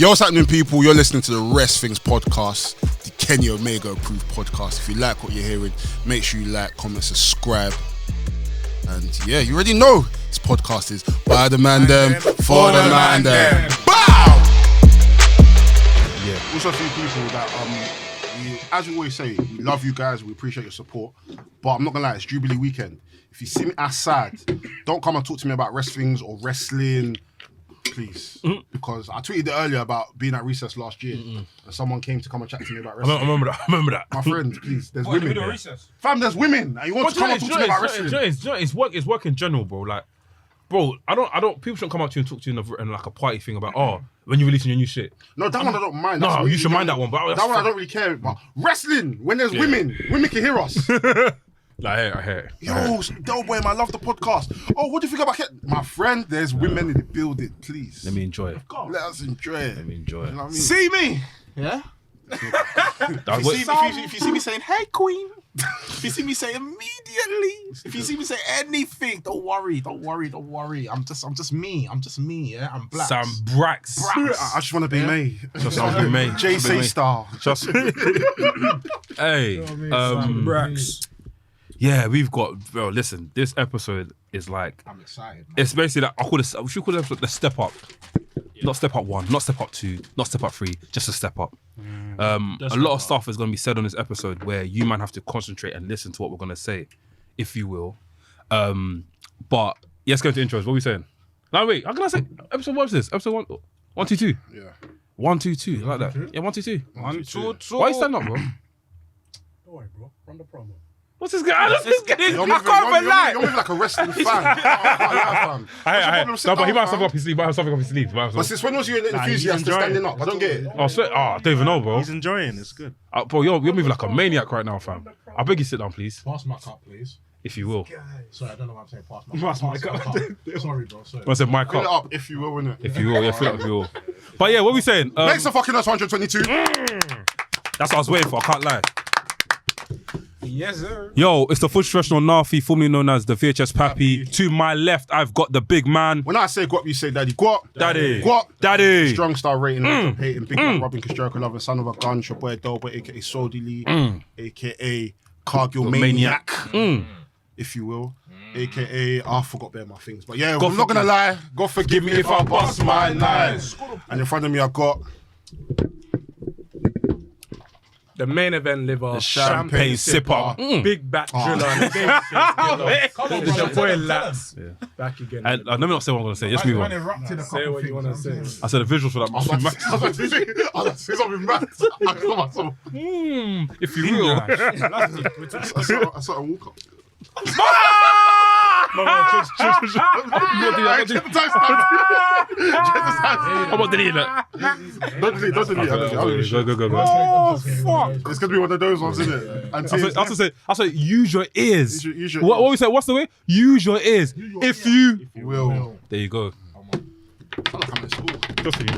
Yo, what's happening, people? You're listening to the Rest Things podcast, the Kenny Omega approved podcast. If you like what you're hearing, make sure you like, comment, subscribe. And yeah, you already know this podcast is by the Mandem, for the Mandem. Bow! Yeah. Also, a few people that, as we always say, we love you guys, we appreciate your support. But I'm not gonna lie, it's Jubilee Weekend. If you see me outside, don't come and talk to me about wrestlings or wrestling. Please, because I tweeted it earlier about being at recess last year, and someone came to come and chat to me about wrestling. I remember that. My friend, please, there's women. Fam, there's women, and you want to come and talk to me about wrestling? It's work in general, bro. Like, bro, I don't. People shouldn't come up to you and talk to you in like a party thing about when you're releasing your new shit. No, that one I don't mind. No, you should mind that one. But that one I don't really care about. Wrestling, when there's women can hear us. I hear it. Yo, Delboy, I love the podcast. Oh, what do you think about it? My friend, there's women in the building, please. Let me enjoy it. Let us enjoy it. Let me enjoy it. You know what I mean? See me? Yeah? If you see me saying, hey, queen. If you see me say immediately. If you see me say anything, don't worry. I'm just me, yeah? I'm black. Sam Brax. I just want to be me. Just want to be me. JC style. Just. Hey. Sam Brax. Yeah, we've got, bro, listen, this episode is like... I'm excited, man. It's basically like, we should call it the step up. Yeah. Not step up 1, not step up 2, not step up 3, just a step up. A lot of stuff is going to be said on this episode where you might have to concentrate and listen to what we're going to say, if you will. But, yeah, let's go into intros. What are we saying? No, wait, how can I say, episode what is this? Episode 1, 2, 2? Yeah. 1, 2, 2, like that. Yeah, 1, 2, 2. 1, 2, 2. Why are you standing up, bro? Don't worry, bro. Run the promo. What's this guy? I can't even lie. You're moving like a wrestling fan. No, but he might have something up his sleeve. But since when was you an enthusiast to standing up? I don't get it. I don't even know, bro. He's enjoying it. It's good. Bro, you're moving like a maniac right now, fam. I beg you sit down, please. Pass my cup, please. If you will. Sorry, I don't know what I'm saying. Pass my cup. Sorry, bro. Sorry. I said my Fill it cup. up, if you will, innit? If you will, yeah, fill it up if you will. But yeah, what are we saying? Makes the fucking us 122. That's what I was waiting for, I can't lie. Yes, sir. Yo, it's the full professional Nafi, formerly known as the VHS Pappy. To my left, I've got the big man. When I say guap, you say daddy. Guap. Daddy. Guap. Daddy. Strong star rating, hating, big man, Robin, Kajerica loving, son of a gun, your boy Dolba, aka Sodili, aka Cargill Maniac, if you will. AKA, I forgot bare my things. But yeah, I'm not gonna lie, God forgive me if I bust my knives. And in front of me, I got The main event liver, the champagne sipper, big back driller, and the boy Lats. Back again. And let me not say what I'm going to say. Just move on. Say what you want to say. I said the visuals for that must be mad. I was like, say something mad. I got myself. If you will. I saw a walk up. I'm not deleting that. Don't delete. Go. Oh, fuck. It's gonna be one of those ones, isn't it? I said, use your ears. Use your what we say? What's the way? Use your ears. If you will. There you go. I like I'm in school. Just for you.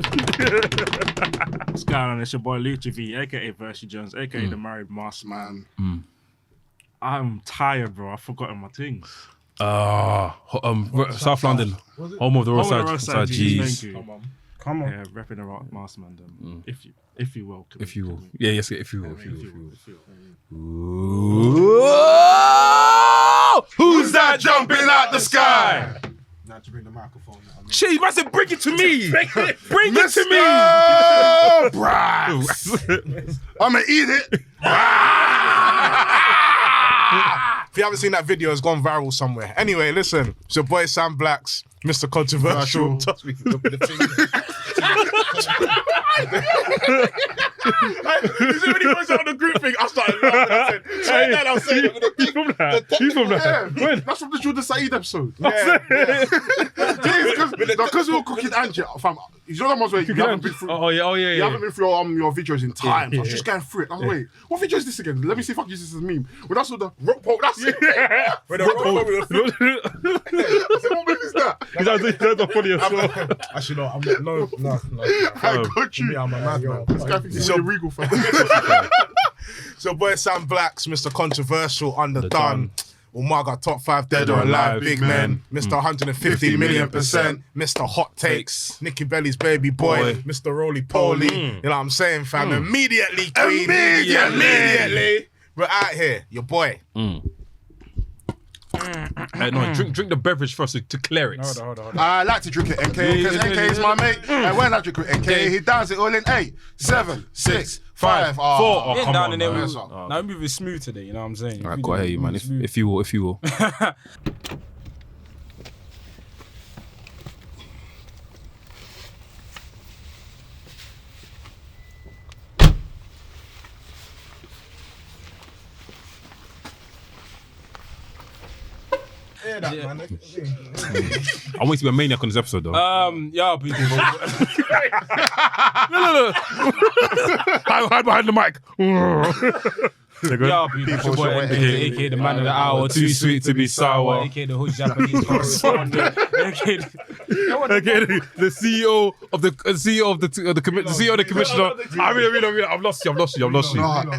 What's going on? It's your boy Lucha V, aka VRSYJNES, aka the Married Master Man. I'm tired, bro. I've forgotten my things. South London, home of the roadside. Jeez. Come on. Yeah, repping the Master Man. If you will. If you will. Yeah, yes, if you will. Who's that jumping out the sky? Now to bring the microphone out. Shit, you must say, bring it to me. Bring it to me. Brax. I'ma eat it. If you haven't seen that video, it's gone viral somewhere. Anyway, listen, it's your boy Sam Blacks, Mr. Controversial. Trust me. You see when he was on the group thing, I started laughing. I said, I was saying, He's from that. Yeah, that's from the Jordan Saeed episode. Yeah. Because we were cooking Angie, fam. You know that ones where you haven't been through. Oh yeah. You haven't been through your videos in time. So I was just going through it. I was like, wait, what video is this again? Let me see if I can use this as a meme. When I saw the rock pole, that's it. When the rock pole with the I said, what movie is that? That's the funniest one. Actually, no, I'm not. No. I got you. I'm a madman. This guy thinks he's a regal fan. So boy Sam Blacks, Mr. Controversial, Underdone. Umaga top 5 dead or alive, big men. Mr. 150 million %. Mr. Hot Takes. Nicky Belly's baby boy. Mr. Roly Poly. You know what I'm saying, fam? Immediately, Queen. Immediately. We're out here. Your boy. Hey, no, drink the beverage first to clear it. Hold on. I like to drink it NK because NK is my mate. And when I drink it NK, he does it all in 8, 7, 6, 5, 4. Oh, Getting come down on, in there. man. Now I'm moving smooth today, you know what I'm saying? All right, go ahead, you man. If you will. Hear that, man. I want you to be a maniac on this episode, though. Yeah, people. No. Hide behind the mic. Yeah, people. It's your boy, aka the man of the hour, too sweet to be sour, aka the hood Japanese correspondent, aka the CEO of the commissioner. I really, I've lost you. No,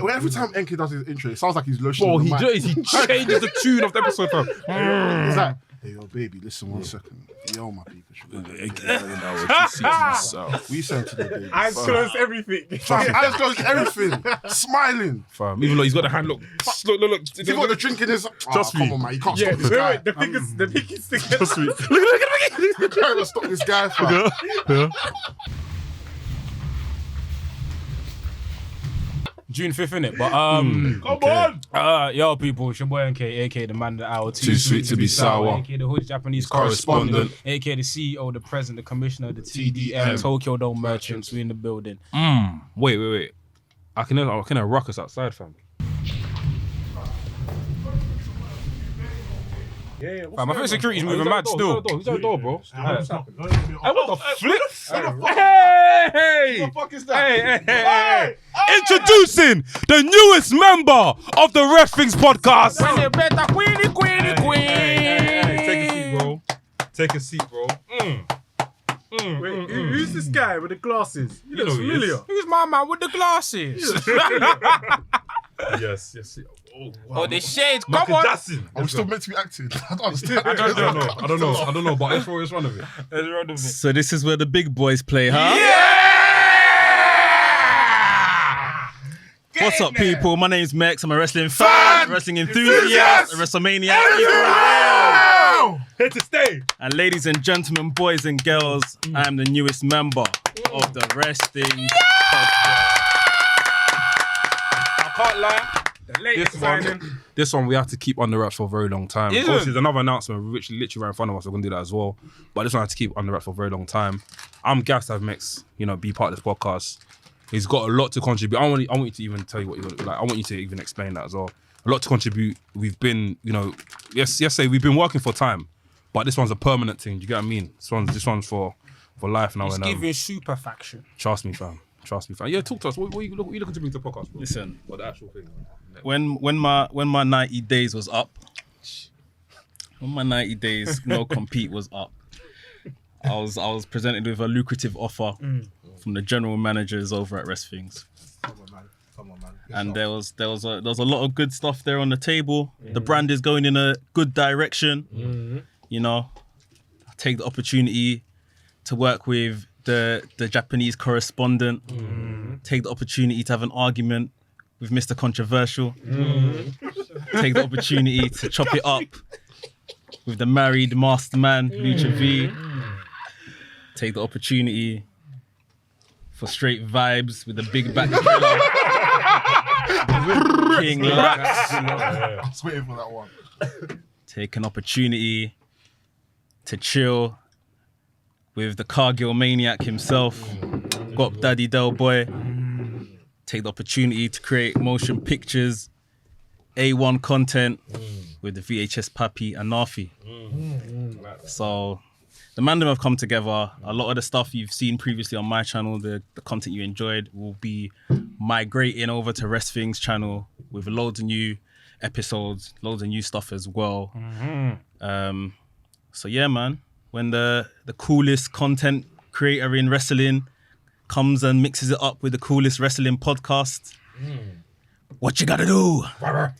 every time NK does his intro, it sounds like he's lotion. Bro, he changes the tune of the episode, fam. He's like, hey, yo, baby, listen 1 second. Yo, my people. What you saying to the baby? Eyes closed, everything. Eyes closed, everything. Smiling. Fam, even though he's got the hand, look. If you got the drink in his... Trust me. Come on, man. You can't stop this guy. The thing is sticking. Trust me. You're trying to stop this guy, fam. Yeah. June 5th, innit? But come on! Yo, people, it's your boy NK, aka the man of the hour, too sweet to be sour, aka the hood Japanese correspondent, aka the CEO, the president, the commissioner, the TDM, Tokyo Dome merchants. We in the building. Wait. I can hear ruckus outside, fam. Fam, I think security's moving mad still. Who's that door, bro? Hey, what the flip? Hey! What the fuck is that? Hey. Introducing the newest member of the WRESTHINGS podcast. Take a seat, bro. Wait, who's this guy with the glasses? He looks familiar. Who's my man with the glasses? Yes. Oh, the shades, come Michael on. Jackson. Are we still meant to be acting? I don't understand. I don't know, but let's run of it. So this is where the big boys play, huh? What's up, people? My name's Mex. I'm a wrestling fan, wrestling enthusiast, a WrestleMania. Here to stay. And ladies and gentlemen, boys and girls, I am the newest member of the WRESTHINGS podcast. I can't lie. The latest signing. This one we have to keep under wraps for a very long time. Is it? Obviously, there's another announcement which literally right in front of us. We're gonna do that as well. But this one I have to keep under wraps for a very long time. I'm gassed to have Mex, be part of this podcast. He's got a lot to contribute. I want you to even tell you what you want. Like, I want you to even explain that as well. A lot to contribute. We've been, say we've been working for time, but this one's a permanent thing. Do you get what I mean? This one's for life now. He's and giving super faction. Trust me, fam. Yeah, talk to us. What are you looking to bring to the podcast, bro? Listen, What the actual thing? when my 90 days was up, when my 90 days no compete was up, I was presented with a lucrative offer from the general managers over at WRESTHINGS. Come on, man. And there was a lot of good stuff there on the table. The brand is going in a good direction. I take the opportunity to work with the Japanese correspondent. Take the opportunity to have an argument with Mr. Controversial. Take the opportunity to chop it up with the married master man, Lucha V. Take the opportunity for straight vibes with the big back killer, King Lax. I was waiting for that one. Take an opportunity to chill with the Cargill maniac himself, Gop Daddy Del Boy. Take the opportunity to create motion pictures, A1 content with the VHS Papi and Nafi. So the Mandem have come together. A lot of the stuff you've seen previously on my channel, the content you enjoyed, will be migrating over to WRESTHINGS channel with loads of new episodes, loads of new stuff as well. So yeah, man, when the coolest content creator in wrestling comes and mixes it up with the coolest wrestling podcast, What you gotta do? I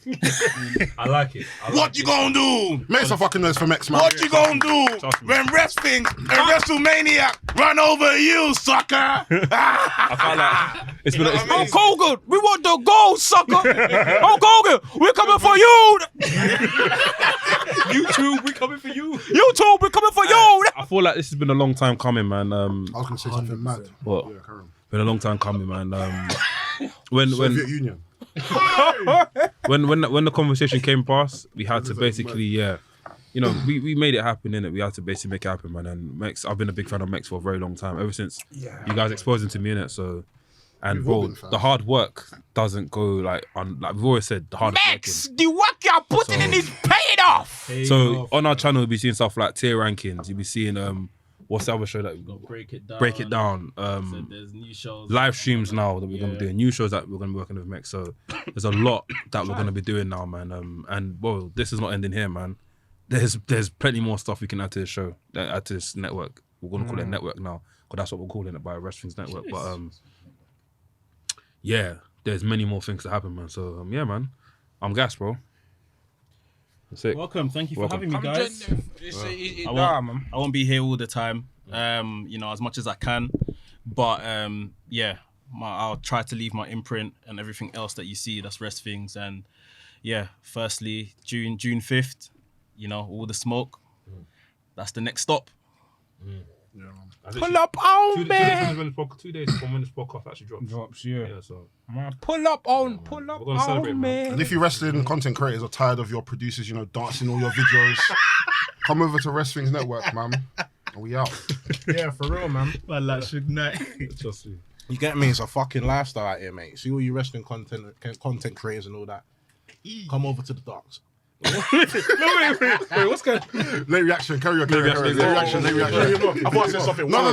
like it. What you gonna do? Make some fucking noise for Mex, man. What you gonna do when Wrestling and WrestleMania run over you, sucker? I feel like it's been. Hulk Hogan, we want the gold, sucker. Hulk Hogan, we're coming for you. YouTube, we coming for you. YouTube, we're coming for you. I feel like this has been a long time coming, man. I was gonna say something mad. What? Yeah, carry on. Been a long time coming, man. Soviet Union. when the conversation came past, we had to basically, we made it happen, innit? We had to basically make it happen, man. And Mex, I've been a big fan of Mex for a very long time, ever since you guys exposed him to me, innit? So, and bro, the hard work doesn't go like we've always said, the hard Mex, the work you're putting in is paying off. So on our channel, you'll be seeing stuff like tier rankings. You'll be seeing what's the other show that we got? Break it down. So there's new shows. Live streams now that we're gonna be doing, new shows that we're gonna be working with Mex. So there's a lot that we're gonna be doing now, man. And well, this is not ending here, man. There's plenty more stuff we can add to the show, add to this network. We're gonna call it a network now, because that's what we're calling it, by WRESTHINGS Network. But yeah, there's many more things to happen, man. So yeah, man, I'm gassed, bro. That's it. Welcome. Thank you for having me, guys. I won't be here all the time, as much as I can. But I'll try to leave my imprint and everything else that you see. That's WRESTHINGS. And yeah, firstly, June 5th, all the smoke. That's the next stop. Yeah, man. Pull up on me. 2 days from when this podcast actually drops. Yeah. So Pull up on celebrate, me. And if you wrestling content creators are tired of your producers, dancing all your videos, come over to WRESTHINGS Network, man. And we out. Yeah, for real, man. Well, that should night. trust me. You get me? It's a fucking lifestyle out here, mate. See all you wrestling content creators and all that. Come over to the docks. Wait, what's going on? Late reaction, carry on. Late reaction. I thought I said something. No.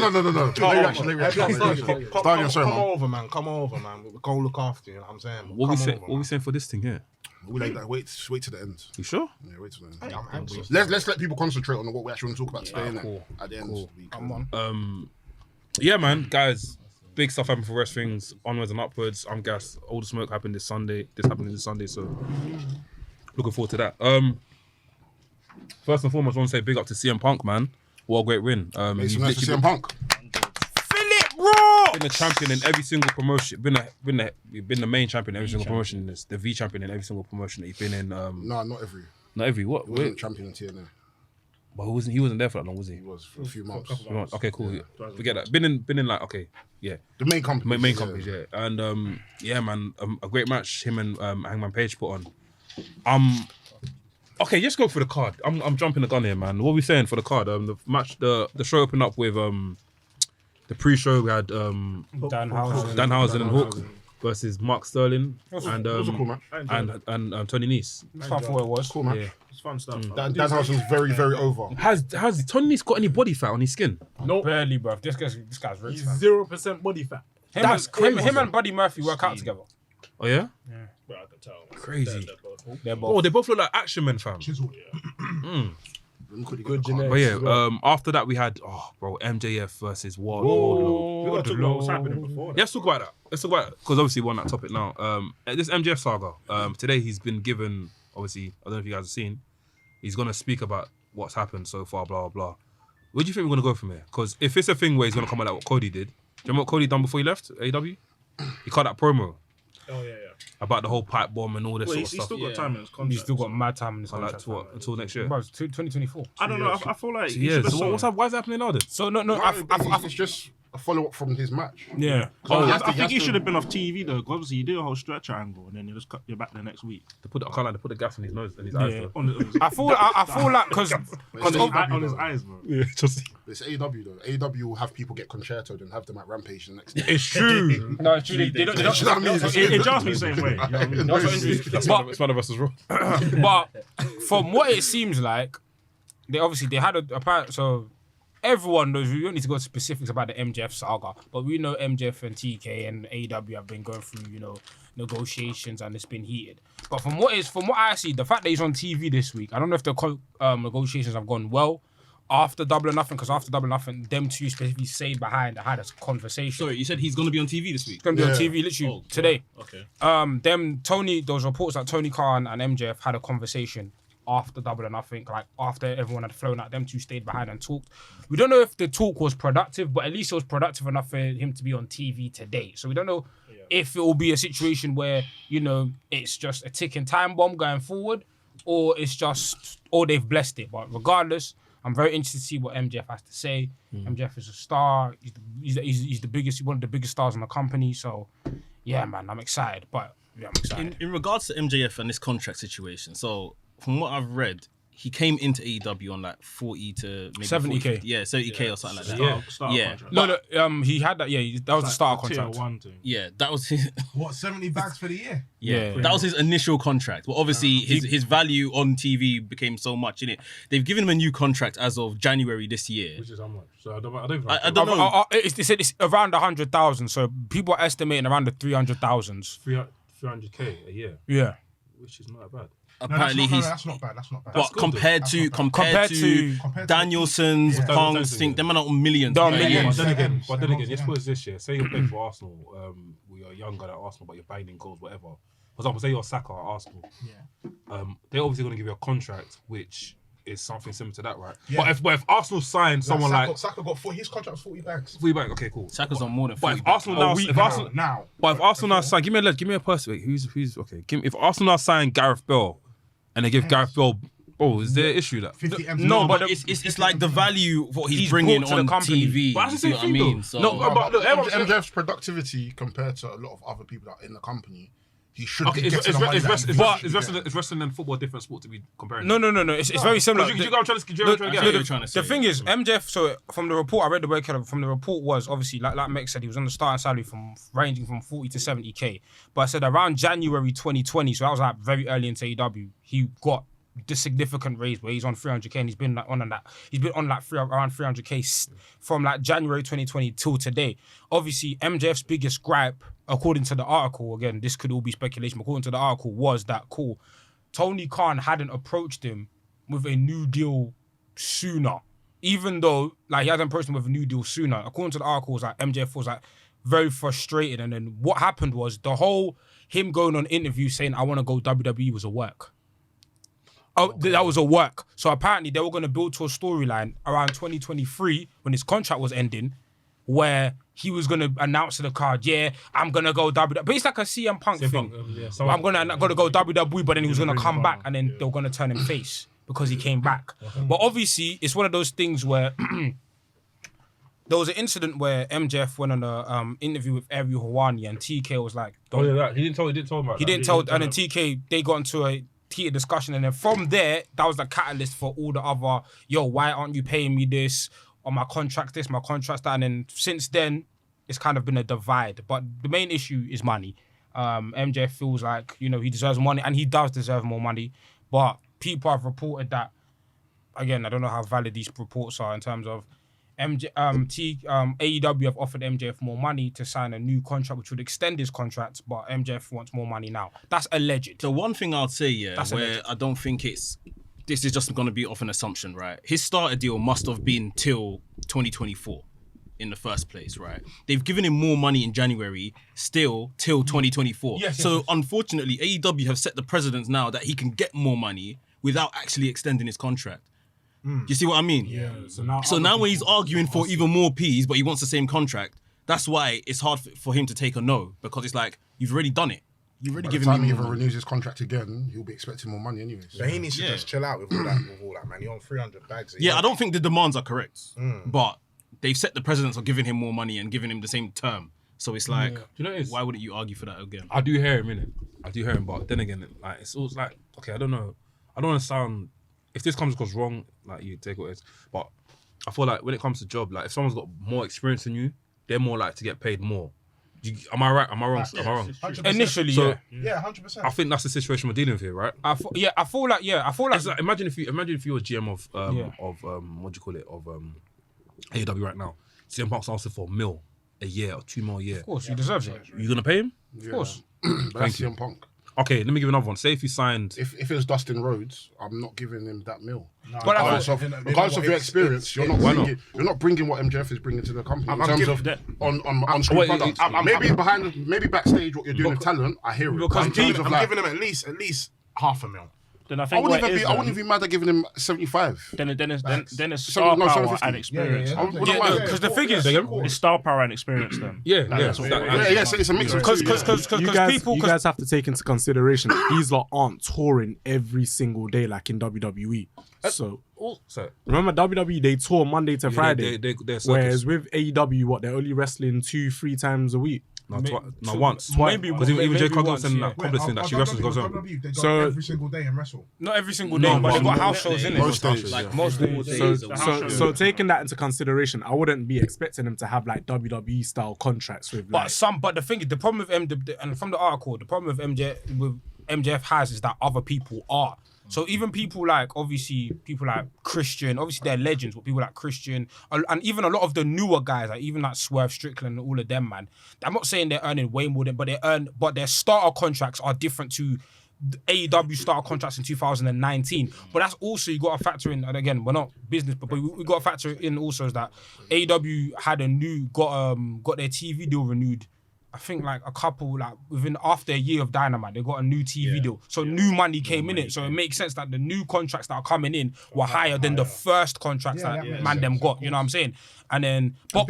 Late reaction. Come over, man. Come over, man. We're going to look after you, know what I'm saying? What we saying for this thing here? We like that. Wait to the end. You sure? Yeah, wait to the end. I'm anxious. Let's let people concentrate on what we actually want to talk about today, innit? At the end of the week. Come on. Yeah, man, guys. Big stuff happened for WRESTHINGS, onwards and upwards. I'm gassed. All the smoke happened this Sunday. This happened this Sunday, so looking forward to that. First and foremost, I want to say big up to CM Punk, man. What a great win. Make some noise for CM Punk. Been a champion in every single promotion. Been the main champion in every single promotion. The V champion in every single promotion that he's been in. No, not every. Not every. What? He wasn't champion in TNA. But he wasn't there for that long, was he? He was for a few months. Okay, cool. Yeah. Forget that. Been in like, okay, yeah. The main company. Main companies, yeah. And yeah, man, a great match him and Hangman Page put on. Okay, just go for the card. I'm jumping the gun here, man. What are we saying for the card? The match, the show opened up with the pre-show we had Danhausen and Hook versus Mark Sterling and It was a cool match. and Tony Nese. It's fun for what it was. Cool match. Yeah. It's fun stuff. Danhausen's very, very over. Has Tony Nese got any body fat on his skin? No, barely, bro. This guy's rich. He's Man. 0% body fat. That's crazy. Him and Buddy Murphy work out together. Oh yeah? Bro, I can tell. Crazy. They're both. Oh, they both look like action men, fam. Chiseled. Good But yeah, after that we had MJF versus Wardlow. We got to talk about what's happening before that. Let's talk about that. Because obviously we're on that topic now. This MJF saga. Today he's been given, obviously, I don't know if you guys have seen, he's gonna speak about what's happened so far, blah blah. Where do you think we're gonna go from here? Because if it's a thing where he's gonna come out like what Cody did, do you remember what Cody done before he left AEW? He cut that promo. Oh yeah. About the whole pipe bomb and all this Well, sort of he's stuff. still got time in his contract. He's still got mad time in his Like contract. to what? Until next year. Bro, it's 2024. I don't know. I feel like. Yeah. So why is that happening now then? So no, It's just a follow-up from his match. yeah. I think he should have been off TV though. 'Cause obviously, you do a whole stretcher angle and then you just cut your back the next week. I can't lie, they put the gas on his nose and his eyes. Yeah. Though. On his, I feel like because on his eyes, bro. Yeah, just It's AEW though. AEW will have people get concertoed and have them at Rampage the next day. it's true. no, it's true. They don't. You know what I mean? It jars me the same way. You know what I mean? It's one of us as well. But from what it seems like, they had a apparent. So everyone knows. We don't need to go to specifics about the MJF saga, but we know MJF and TK and AEW have been going through, negotiations and it's been heated. But from what I see, the fact that he's on TV this week, I don't know if the negotiations have gone well, after Double or Nothing, because after Double or Nothing, them two specifically stayed behind and had a conversation. Sorry, you said he's gonna be on TV this week. It's gonna be on TV literally today. Okay. Those reports that Tony Khan and MJF had a conversation after Double or Nothing, like after everyone had flown out, them two stayed behind and talked. We don't know if the talk was productive, but at least it was productive enough for him to be on TV today. So we don't know if it will be a situation where, it's just a ticking time bomb going forward, or they've blessed it. But regardless, I'm very interested to see what MJF has to say. MJF is a star. He's the biggest, one of the biggest stars in the company. So, yeah, man, I'm excited. But yeah, I'm excited. In regards to MJF and this contract situation, so from what I've read, he came into AEW on like 40 to maybe 70K. 40, yeah, 70K or something like that. Starter contract. No, he had that. Yeah, that was the starter Tier contract. 1 thing. Yeah, that was his. What, 70 bags for the year? Yeah, that was his initial contract. Well, obviously, his value on TV became so much, innit? They've given him a new contract as of January this year. Which is how much? So I don't know. They said it's around 100,000. So people are estimating around the 300,000s. 300K a year. Yeah, which is not bad. Apparently that's not bad. But compared to Danielson's, Punk's, them are not millions. They're But millions. then again, let's put it this year. Say you're playing for Arsenal, we are younger than Arsenal, but you're banging goals, whatever. For example, say you're Saka at Arsenal. Yeah. They're obviously going to give you a contract which is something similar to that, right? Yeah. But if Arsenal signed someone Saka got 40, his contract was 40 bags. 40 bags, okay, cool. Saka's on more than 40 But if Arsenal if Arsenal now sign, give me a person. Wait, who's okay? If Arsenal now sign Gareth Bale, and they give Gareth Bale, is there an issue that? 50 M's. No, but it's like the value of what he's bringing brought to on the company. TV. But that's the same thing, mean? though. So, But look, MJF's productivity compared to a lot of other people that are in the company, he should be getting the money. Is wrestling and football a different sport to be comparing? No. It's very similar. The thing is, MJF. So from the report, I read the word from the report was obviously like Mick said, he was on the starting salary ranging from 40 to 70K. But I said around January 2020, so that was like very early into AEW, he got the significant raise where he's on 300K and he's been on that. He's been on like around 300K from like January 2020 till today. Obviously, MJF's biggest gripe, according to the article, again, this could all be speculation, but according to the article, was that Tony Khan hadn't approached him with a new deal sooner. Even though he hasn't approached him with a new deal sooner. According to the article, was like MJF was like very frustrated. And then what happened was the whole him going on interview saying, I want to go WWE was a work. That was a work. So apparently they were going to build to a storyline around 2023 when his contract was ending, where he was going to announce to the crowd, I'm going to go WWE. But it's like a CM Punk thing. I'm going to go WWE, but then he was going to come back and then they were going to turn him face because he came back. But obviously, it's one of those things where there was an incident where MJF went on an interview with Ariel Helwani and TK was like... He didn't tell about that. He didn't tell, and then TK, they got into a heated discussion, and then from there, that was the catalyst for all the other, why aren't you paying me this? Or my contract this, my contract that. And then since then, it's kind of been a divide. But the main issue is money. MJF feels like, he deserves money, and he does deserve more money. But people have reported that, again, I don't know how valid these reports are in terms of AEW have offered MJF more money to sign a new contract, which would extend his contract, but MJF wants more money now. That's alleged. The one thing I'd say, I don't think this is just going to be off an assumption, right? His starter deal must have been till 2024 in the first place, right? They've given him more money in January, still till 2024. Yes. Unfortunately, AEW have set the precedence now that he can get more money without actually extending his contract. You see what I mean? Yeah. So now when he's arguing for even more P's, but he wants the same contract, that's why it's hard for him to take a no, because it's like, you've already done it. You've already given me more money. By the time he renews his contract again, he'll be expecting more money anyway. So he needs to just chill out with all that, man. You're on 300 bags a year. Yeah, I don't think the demands are correct, but they've set the precedence of giving him more money and giving him the same term. So it's like, why wouldn't you argue for that again? I do hear him, innit? But then again, it's always like, okay, I don't know. I don't want to sound... If this comes across wrong, you take what it is. But I feel like when it comes to job, if someone's got more experience than you, they're more likely to get paid more. Am I right? Am I wrong? Am I wrong? 100%. Initially, yeah, 100%. I think that's the situation we're dealing with here, right? I feel like it's like, imagine if you're a GM of what do you call it, of AEW right now. CM Punk's asking for $1 million a year or $2 million a year. Of course, he deserves it. You gonna pay him? Of course. That's CM Punk. Okay, let me give you another one. Say if you signed. If it was Dustin Rhodes, I'm not giving him that mil. But Regardless of your experience, you're not bringing what MJF is bringing to the company in terms of on screen products. Maybe backstage what you're doing with talent, I hear it. Because I'm giving him at least half a mil. Then I think I wouldn't even be mad at giving him 75. Then it's star power and experience. Because the thing is, it's star power and experience. Then So it's a mix of two. You guys have to take into consideration these lot aren't touring every single day like in WWE. So remember WWE, they tour Monday to Friday, whereas with AEW, they're only wrestling 2-3 times a week. No, once. Maybe because even Jay Coggan said in that complex thing that she wrestles goes on. So every single day and wrestle. Not every single day, but they've got house shows in it. Most days. Like most days. So taking that into consideration, I wouldn't be expecting them to have like WWE style contracts with. But the thing is, the problem with and from the article, the problem with MJF has is that other people are. So even people like Christian, obviously they're legends, but people like Christian, and even a lot of the newer guys, like even like Swerve Strickland and all of them, man. I'm not saying they're earning way more than, but their starter contracts are different to AEW starter contracts in 2019. But that's also, you got to factor in, and again, we're not business, but we got to factor in also is that AEW had got their TV deal renewed. I think like a couple, like after a year of Dynamite, they got a new TV deal. So new money came in it. So it makes sense that the new contracts that are coming in were higher than the first contracts that Mandem got. You know what I'm saying? And then the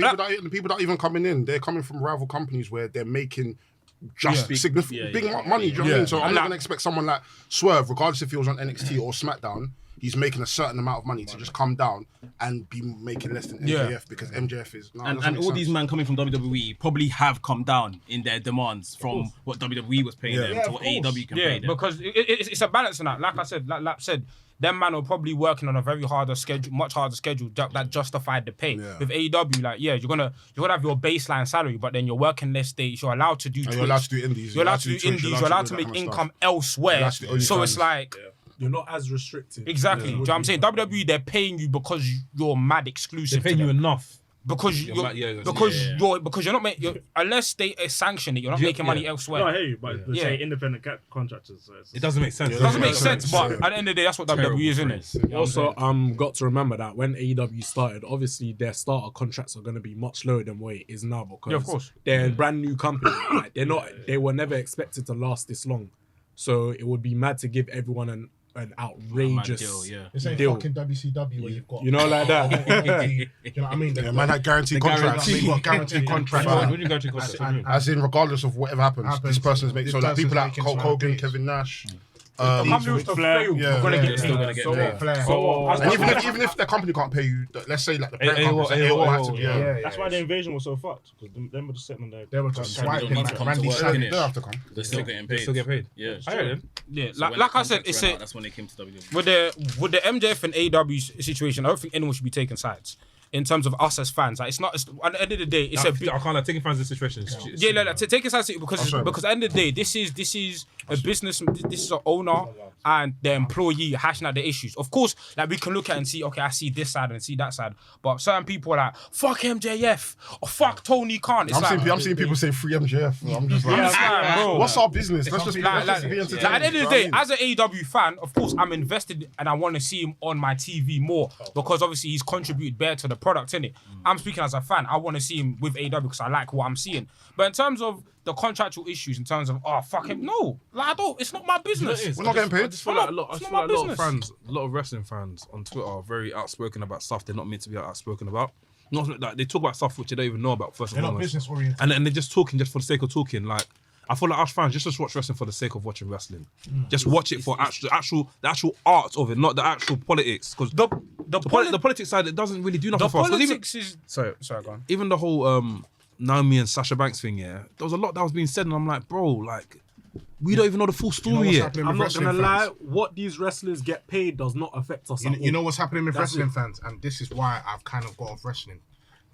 people that are even coming in, they're coming from rival companies where they're making significant big money. Do you know what I mean? So I'm not gonna expect someone like Swerve, regardless if he was on NXT or SmackDown, he's making a certain amount of money to just come down and be making less than MJF because MJF is... and all these men coming from WWE probably have come down in their demands from what WWE was paying them to what AEW can pay them. Because it's a balance in that. Like I said, like Lap said, them man are probably working on a very much harder schedule that justified the pay. Yeah. With AEW, you're gonna have your baseline salary, but then you're working less days. You're allowed to do Twitch. You're allowed to do indies. You're allowed to do indies. You're allowed to make income elsewhere. So it's like... You're not as restricted. Exactly. Do you know what I'm saying? WWE, they're paying you because you're mad exclusive. They're paying you enough. Because you're not making, unless they sanction it, you're not making money elsewhere. No, I hear you, but say independent contractors. It doesn't make sense. It doesn't make sense, but at the end of the day, that's what WWE is, isn't it? Also, got to remember that when AEW started, obviously their starter contracts are going to be much lower than what it is now because of course. They're a brand new company. Like, they were never expected to last this long, so it would be mad to give everyone an outrageous deal. Fucking WCW where you've got, you know, like that. You know what I mean? Man had guaranteed contracts. They've got guaranteed contracts. What do you guarantee contracts? As in, regardless of whatever happens, this person's making. So like people like Hulk Hogan, Kevin Nash. We're gonna get paid. And even if the company can't pay you, let's say like the parent company, AOL had to be. That's why the invasion was so fucked because them were just sitting on there. They were just swiping. They have to come. They're still getting paid. Yeah. Yeah, like I said, it's that's when they came to WWE. With the MJF and AEW situation, I don't think anyone should be taking sides. In terms of us as fans, like it's at the end of the day, it's I can't taking fans in situations. Taking sides because at the end of the day, this is a business. This is an owner and the employee hashing out the issues. Of course, like we can look at it and see, okay, I see this side and see that side, but certain people are like, fuck MJF or fuck Tony Khan. I'm seeing people say free MJF. I'm just like, bro, what's our business? Let's just be entertained. At the end of the day, as an AEW fan, of course, I'm invested and I want to see him on my TV more because obviously he's contributed better to the product, innit? I'm speaking as a fan. I want to see him with AEW because I like what I'm seeing. But in terms of the contractual issues, in terms of fuck him, no, like it's not my business. We're not getting paid. I just feel like a lot of wrestling fans on Twitter are very outspoken about stuff they're not meant to be outspoken about. Not like they talk about stuff which they don't even know about first and foremost. They're not business oriented, and they're just talking just for the sake of talking. Like I feel like us fans just watch wrestling for the sake of watching wrestling. Just watch it for the actual art of it, not the actual politics. Because the politics side, it doesn't really do nothing for us. Politics is sorry, go on. Even the whole Naomi and Sasha Banks thing, there was a lot that was being said, and I'm like, bro, like we don't even know the full story yet. I'm not gonna lie, what these wrestlers get paid does not affect us. You know what's happening with wrestling fans, and this is why I've kind of got off wrestling.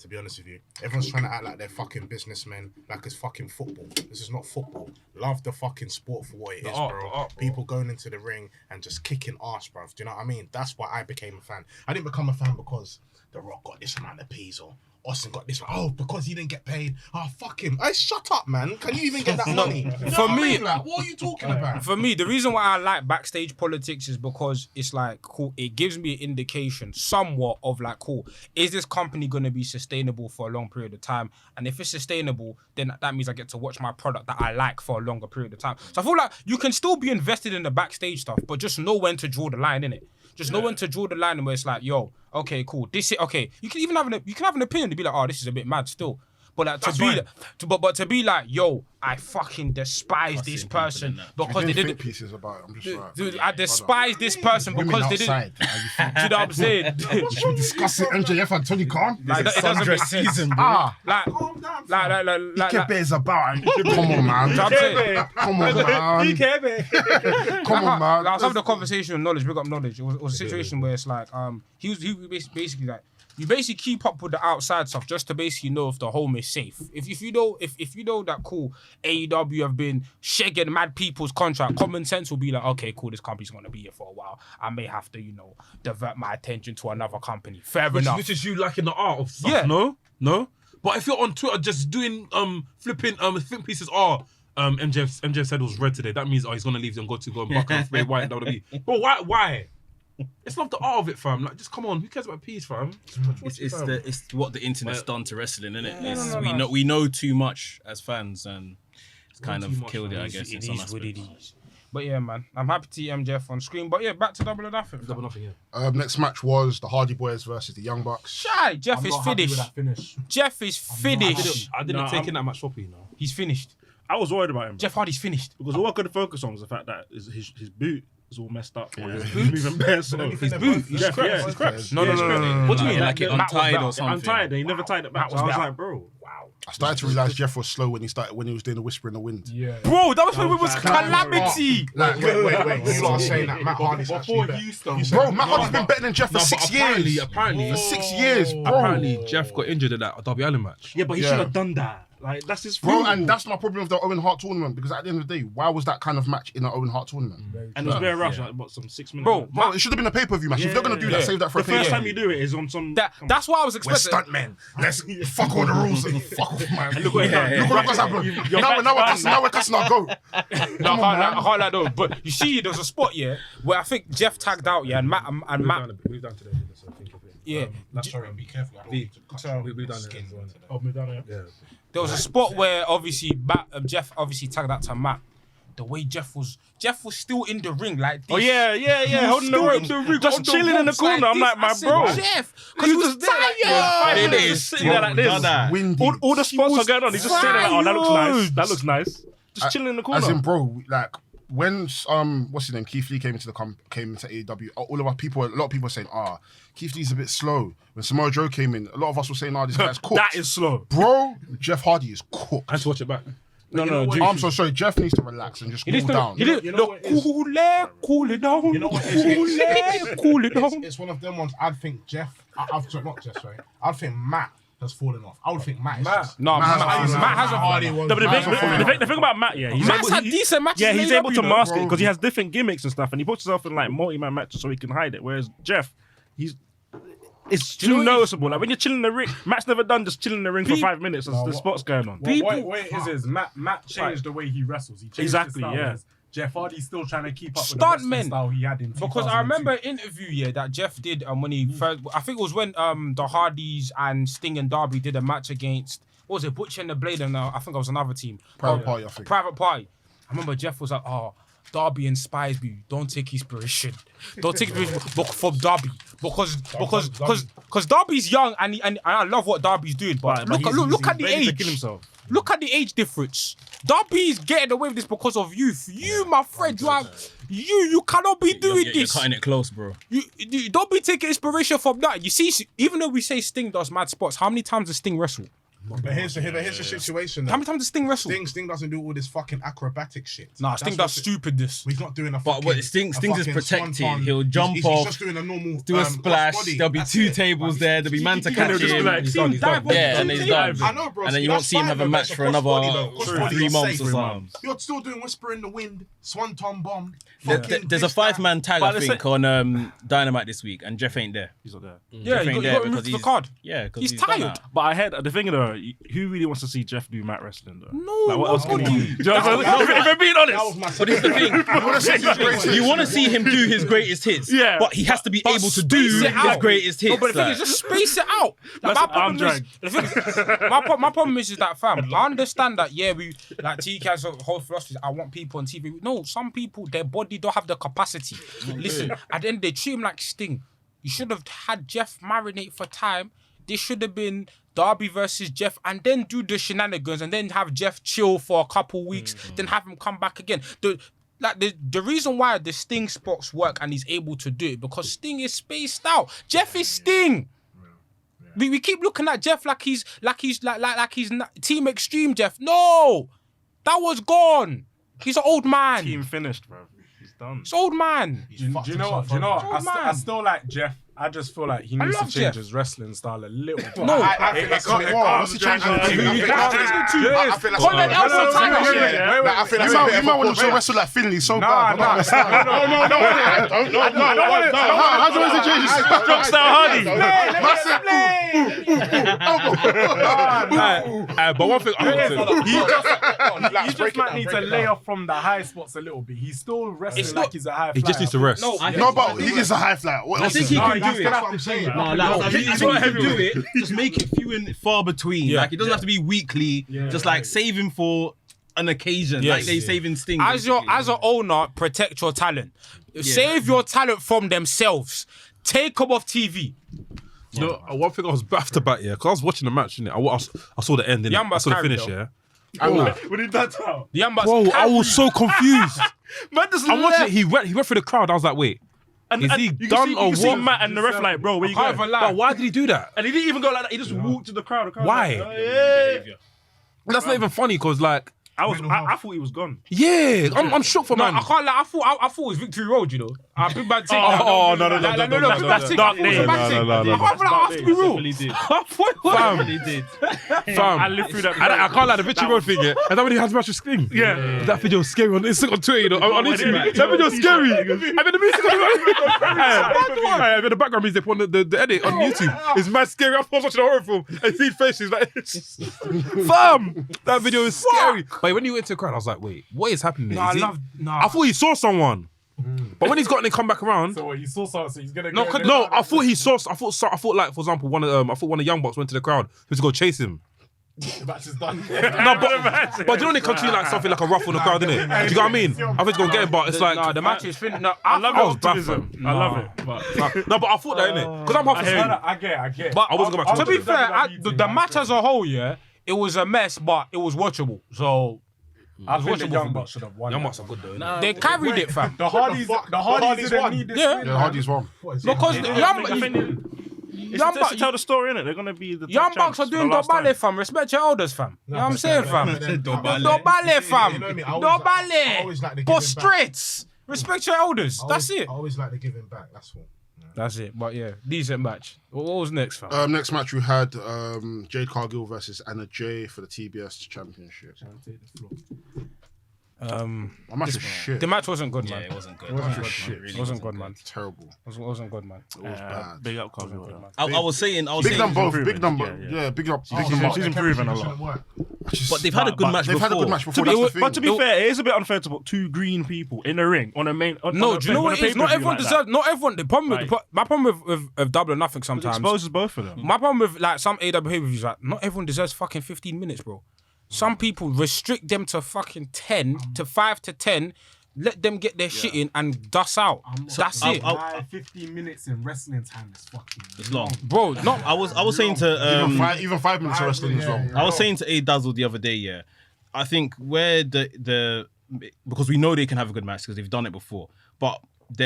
To be honest with you, everyone's trying to act like they're fucking businessmen, like it's fucking football. This is not football. Love the fucking sport for what it is, bro. People going into the ring and just kicking ass, bro. Do you know what I mean? That's why I became a fan. I didn't become a fan because The Rock got this amount of P's or Austin got this one. Oh, because he didn't get paid. Oh, fuck him. Hey, shut up, man. Can you even get that money? You know For what I me- mean? Like, what are you talking about? For me, the reason why I like backstage politics is because it's like, cool, it gives me an indication somewhat of like, cool, is this company going to be sustainable for a long period of time? And if it's sustainable, then that means I get to watch my product that I like for a longer period of time. So I feel like you can still be invested in the backstage stuff, but just know when to draw the line, innit? Just know when to draw the line where it's like, yo, okay, cool. This is okay. You can even have an opinion to be like, oh, this is a bit mad still. But like, to be like, yo, I fucking despise this person because they didn't. Pieces about it. I'm just like, Dude, I despise this person because they didn't. Do you know what I'm saying? You should be discussing MJF and Tony Khan. Like, it doesn't make season, bro. like, Ikebe's about. Come on, man. Come on, man. Come on, man. I was having a conversation with Knowledge, big up Knowledge. It was a situation where it's like, he was basically like, you basically keep up with the outside stuff just to basically know if the home is safe. If you know that cool, AEW have been shagging mad people's contract, common sense will be like, okay, cool, this company's gonna be here for a while. I may have to, divert my attention to another company. Fair enough. Which is you liking the art of stuff, no? But if you're on Twitter just doing flipping think pieces, MJF said it was red today. That means he's gonna leave and go and buck up Ray White and WWE. Bro, why? It's not the art of it, fam. Like, just come on. Who cares about peace, fam? It's what the internet's done to wrestling, isn't it? We know too much as fans, and it's kind of killed it, I guess. It is what it is. But yeah, man, I'm happy to see MJF on screen. But yeah, back to Double or Nothing. Double Nothing, yeah. Next match was the Hardy Boys versus the Young Bucks. Shy, Jeff is finished. Jeff is finished. I didn't take in that much floppy, He's finished. I was worried about him. Jeff Hardy's finished. Because all I could focus on was the fact that his boot is all messed up. Yeah. He's moving bare slow. His boot? He's cracked. No. What do you mean? Like it untied or something? Untied, and he never tied it back. So I was like, bro, wow. I started to realize Jeff was slow when he was doing the whisper in the wind. Yeah. Bro, that was when it was calamity. Like, wait. You lot are saying that Matt Hardy's actually better. Bro, Matt Hardy's been better than Jeff for 6 years. Apparently, For 6 years, bro. Apparently, Jeff got injured in that Darby Allin match. Yeah, but he should have done that. Like, that's his Bro, fault. and that's my problem with the Owen Hart tournament, because at the end of the day, why was that kind of match in an Owen Hart tournament? And it was very rushed, like, what, some 6 minutes? Bro, It should have been a pay-per-view match. If they're going to do that, save that for the a pay-per-view. first time you do it is on some... that's what I was We're expecting. stuntmen. Let's fuck all the rules and fuck off, man. Look what what's happened. Now we're cussing our goat. No, I can't like though. But you see, there was a spot, where I think Jeff tagged out, and Matt. Move down today. Yeah. Sorry, be careful. Move down there. Oh, move down there. There was a spot where obviously Jeff obviously tagged that to Matt. The way Jeff was still in the ring like this. Oh yeah, holding the rope, just chilling in the corner. I'm like, my bro, Jeff, because he was tired. Sitting there like this. Windy. All the spots are going on. He's just sitting there like, oh, that looks nice. That looks nice. Just chilling in the corner. As in, bro, like when what's his name, Keith Lee came into AEW, a lot of people were saying, Keith Lee's a bit slow. When Samoa Joe came in, a lot of us were saying, this guy's cooked. That is slow, bro. Jeff Hardy is cooked. I have to watch it back. No. I'm so sorry. Jeff needs to relax and just cool down. Cool it down. You know what it is? Cool it down. It's one of them ones. I'd think Jeff. Not Jeff. Sorry. I'd think Matt has fallen off. I would think Matt is just... No, Matt hasn't. Hardy was... But the thing about Matt, Matt's had decent matches. Yeah, he's able to mask it bro. because he has different gimmicks and stuff, and he puts himself in like multi-man matches so he can hide it. Whereas Jeff, it's too noticeable. Like when you're chilling in the ring, Matt's never done just chilling in the ring for 5 minutes. The spot's going on. What it is Matt changed the way he wrestles. He changed Exactly, his style. yeah. Jeff Hardy's still trying to keep up with the wrestling style he had in 2002. Because I remember an interview that Jeff did when he first, I think it was when the Hardys and Sting and Darby did a match against, what was it, Butcher and the Blade, and I think it was another team. Private Party, I think. Private Party. I remember Jeff was like, Darby inspires me. Don't take inspiration. Don't take inspiration from Darby because Darby's young and I love what Darby's doing. But look at the age. Look at the age difference. Darby's getting away with this because of youth. My friend, you cannot be doing this. You're cutting it close, bro. You don't be taking inspiration from that. You see, even though we say Sting does mad spots, how many times does Sting wrestle? But here's the situation. How many times does Sting wrestle? Sting doesn't do all this fucking acrobatic shit. Nah, Sting does stupid this. He's not doing a But fucking... Stings is protected. swanton. He'll jump He's off, just doing a normal... do a splash. crossbody. There'll be That's 2 it. tables there. There'll be man to And catch they'll just be him. like, team dive. Yeah, and he's done. I know, bro. And then you won't see him have a match for another 3 months or something. You're still doing Whisper in the Wind, Swanton Bomb. There's a 5-man tag, I think, on Dynamite this week, and Jeff ain't there. He's not there. Yeah, Jeff you ain't got there to move because to the card. Yeah, because He's done tired. that. But I had the thing though. Who really wants to see Jeff do mat wrestling though? No, Like, what else can nobody. he do? Do you know what I'm saying? If I'm being honest. But here's the thing. You want to see him do his greatest hits, Yeah. but he has to be But able to do space his it out. greatest hits. No, but the thing like. is, just space it out. Like, That's my an problem arm is, drag. the thing is, my problem is that, fam, I understand that, yeah, we, like, TK has a whole philosophy, I want people on TV. No, some people, their body don't have the capacity. Listen, at the end, they treat him like Sting. You should have had Jeff marinate for time. This should have been Darby versus Jeff, and then do the shenanigans, and then have Jeff chill for a couple weeks, then have him come back again. The reason why the Sting spots work and he's able to do it because Sting is spaced out. Jeff is Sting. We keep looking at Jeff like he's Team Extreme Jeff. No, that was gone. He's an old man. Team finished, bro. He's done. He's an old man. Do you know what? I still like Jeff. I just feel like he needs to love change Jeff. his wrestling style a little bit. No, I think that's what What's the change in the team? I feel that's Hold on, Elsa time out. I feel that's You might want to wrestle like Finley so bad. No. I don't want to. How do I change his style? But one thing He just might need to lay off from the high spots a little bit. He's still wrestling like he's a high flyer. he just needs to rest. No, but he is a high flyer. What I else think is he he? can do it. That's what I'm saying. I think he can do it. Just make it few and far between. Like it doesn't have to be weekly. Just like save him for an occasion. Like they saving Sting. As an owner, protect your talent. Save your talent from themselves. Take them off TV. No, one thing I was baffed about, yeah, because I was watching the match, innit? I saw the end, innit? Yamba I saw the carried, finish, though. yeah. We did that out. The Young Bucks Bro, I carried. was so confused. Man, just I watched it. He went through the crowd. I was like, wait, is he you done can or see what? Matt and the ref like, bro, where you Can't going? even lie. But why did he do that? And he didn't even go like that. He just walked to the crowd. Why? Like, oh, yeah. That's not even funny, because like, I thought he was gone. yeah, I'm shook for No, man. I can't lie. I thought it was Victory Road, you know. Big bad take. Oh, no. Big bad take. Dark day. I have to be real. Definitely did. Fam, I lived through that. I can't lie, the Victory Road thing, yeah. And then when he has match with Sting, Yeah. that video was scary on Twitter, you know, on YouTube. That video was scary. I mean, the music in the background music on the edit on YouTube is mad scary. I was watching a horror film and see faces like, fam, that video is scary. But when you went to the crowd, I was like, wait, what is happening? I thought he saw someone. But when he's gotten and come back around, So he saw something, so he's gonna No, go. no, I thought he saw. I thought like, for example, one of Young Bucks went to the crowd to go chase him. The match is done. No, but you know when they continue like something like a rough on the crowd, innit? Do you know what I mean? I think he's gonna get him, but it's like No, the match is finished. No, I love I was your optimism. baffled. I love it. But no, but I thought that, innit? Because I'm half asleep. I get. But I wasn't gonna to be watch fair, the match as a whole, yeah, it was a mess, but it was watchable. So I think the watchable Young for Bucks should have won. Young that. Bucks are good though, innit? they carried it, fam. The Hardys didn't won. need this Yeah. win. Yeah, Hardy's won. Because the Young Bucks to tell the story, innit? They're gonna be the Young top Bucks are champs doing for the last Dobale, time. fam. Respect your elders, fam. You know what I'm saying, fam? Dobale, fam. You know me, I always like to Dobale. give But him back. straight. Respect your elders. That's it. I always like to give him back. That's all. That's it. But yeah, decent match. What was next, fam? Next match we had Jade Cargill versus Anna Jay for the TBS Championship. My match was shit. The match wasn't good, man. Yeah, it wasn't good. It wasn't It good, really man. It wasn't good, man. Terrible. It wasn't good, man. It was bad. Big up, Carville. I was saying, Big them both. improving. Big them. Yeah. Yeah, big up. She's improving a lot. but they've had a good match They've before. had a good match before. But That's the thing. to be fair, it is a bit unfair to put two green people in the ring on a main. No, do you know what it is? Not everyone deserves. Not everyone. The problem with my problem with Double or Nothing It sometimes. exposes both of them. My problem with like some AW reviews, like not everyone deserves fucking 15 minutes, bro. Some people restrict them to fucking 10 to 5 to 10. Let them get their shit in and dust out. That's it, 15 minutes in wrestling time is fucking. It's long. bro. Not I was saying to Even 5 minutes of wrestling as well. I was saying to A Dazzle the other day, yeah. I think where the because we know they can have a good match because they've done it before, but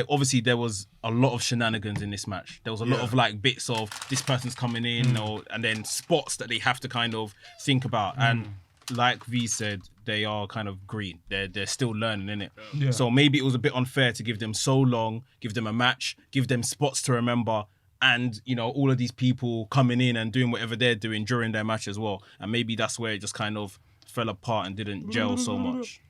obviously there was a lot of shenanigans in this match. There was a lot of like bits of this person's coming in, and then spots that they have to kind of think about. And like V said, they are kind of green. They're still learning, innit? Yeah. So maybe it was a bit unfair to give them so long, give them a match, give them spots to remember, and you know all of these people coming in and doing whatever they're doing during their match as well. And maybe that's where it just kind of fell apart and didn't gel so much.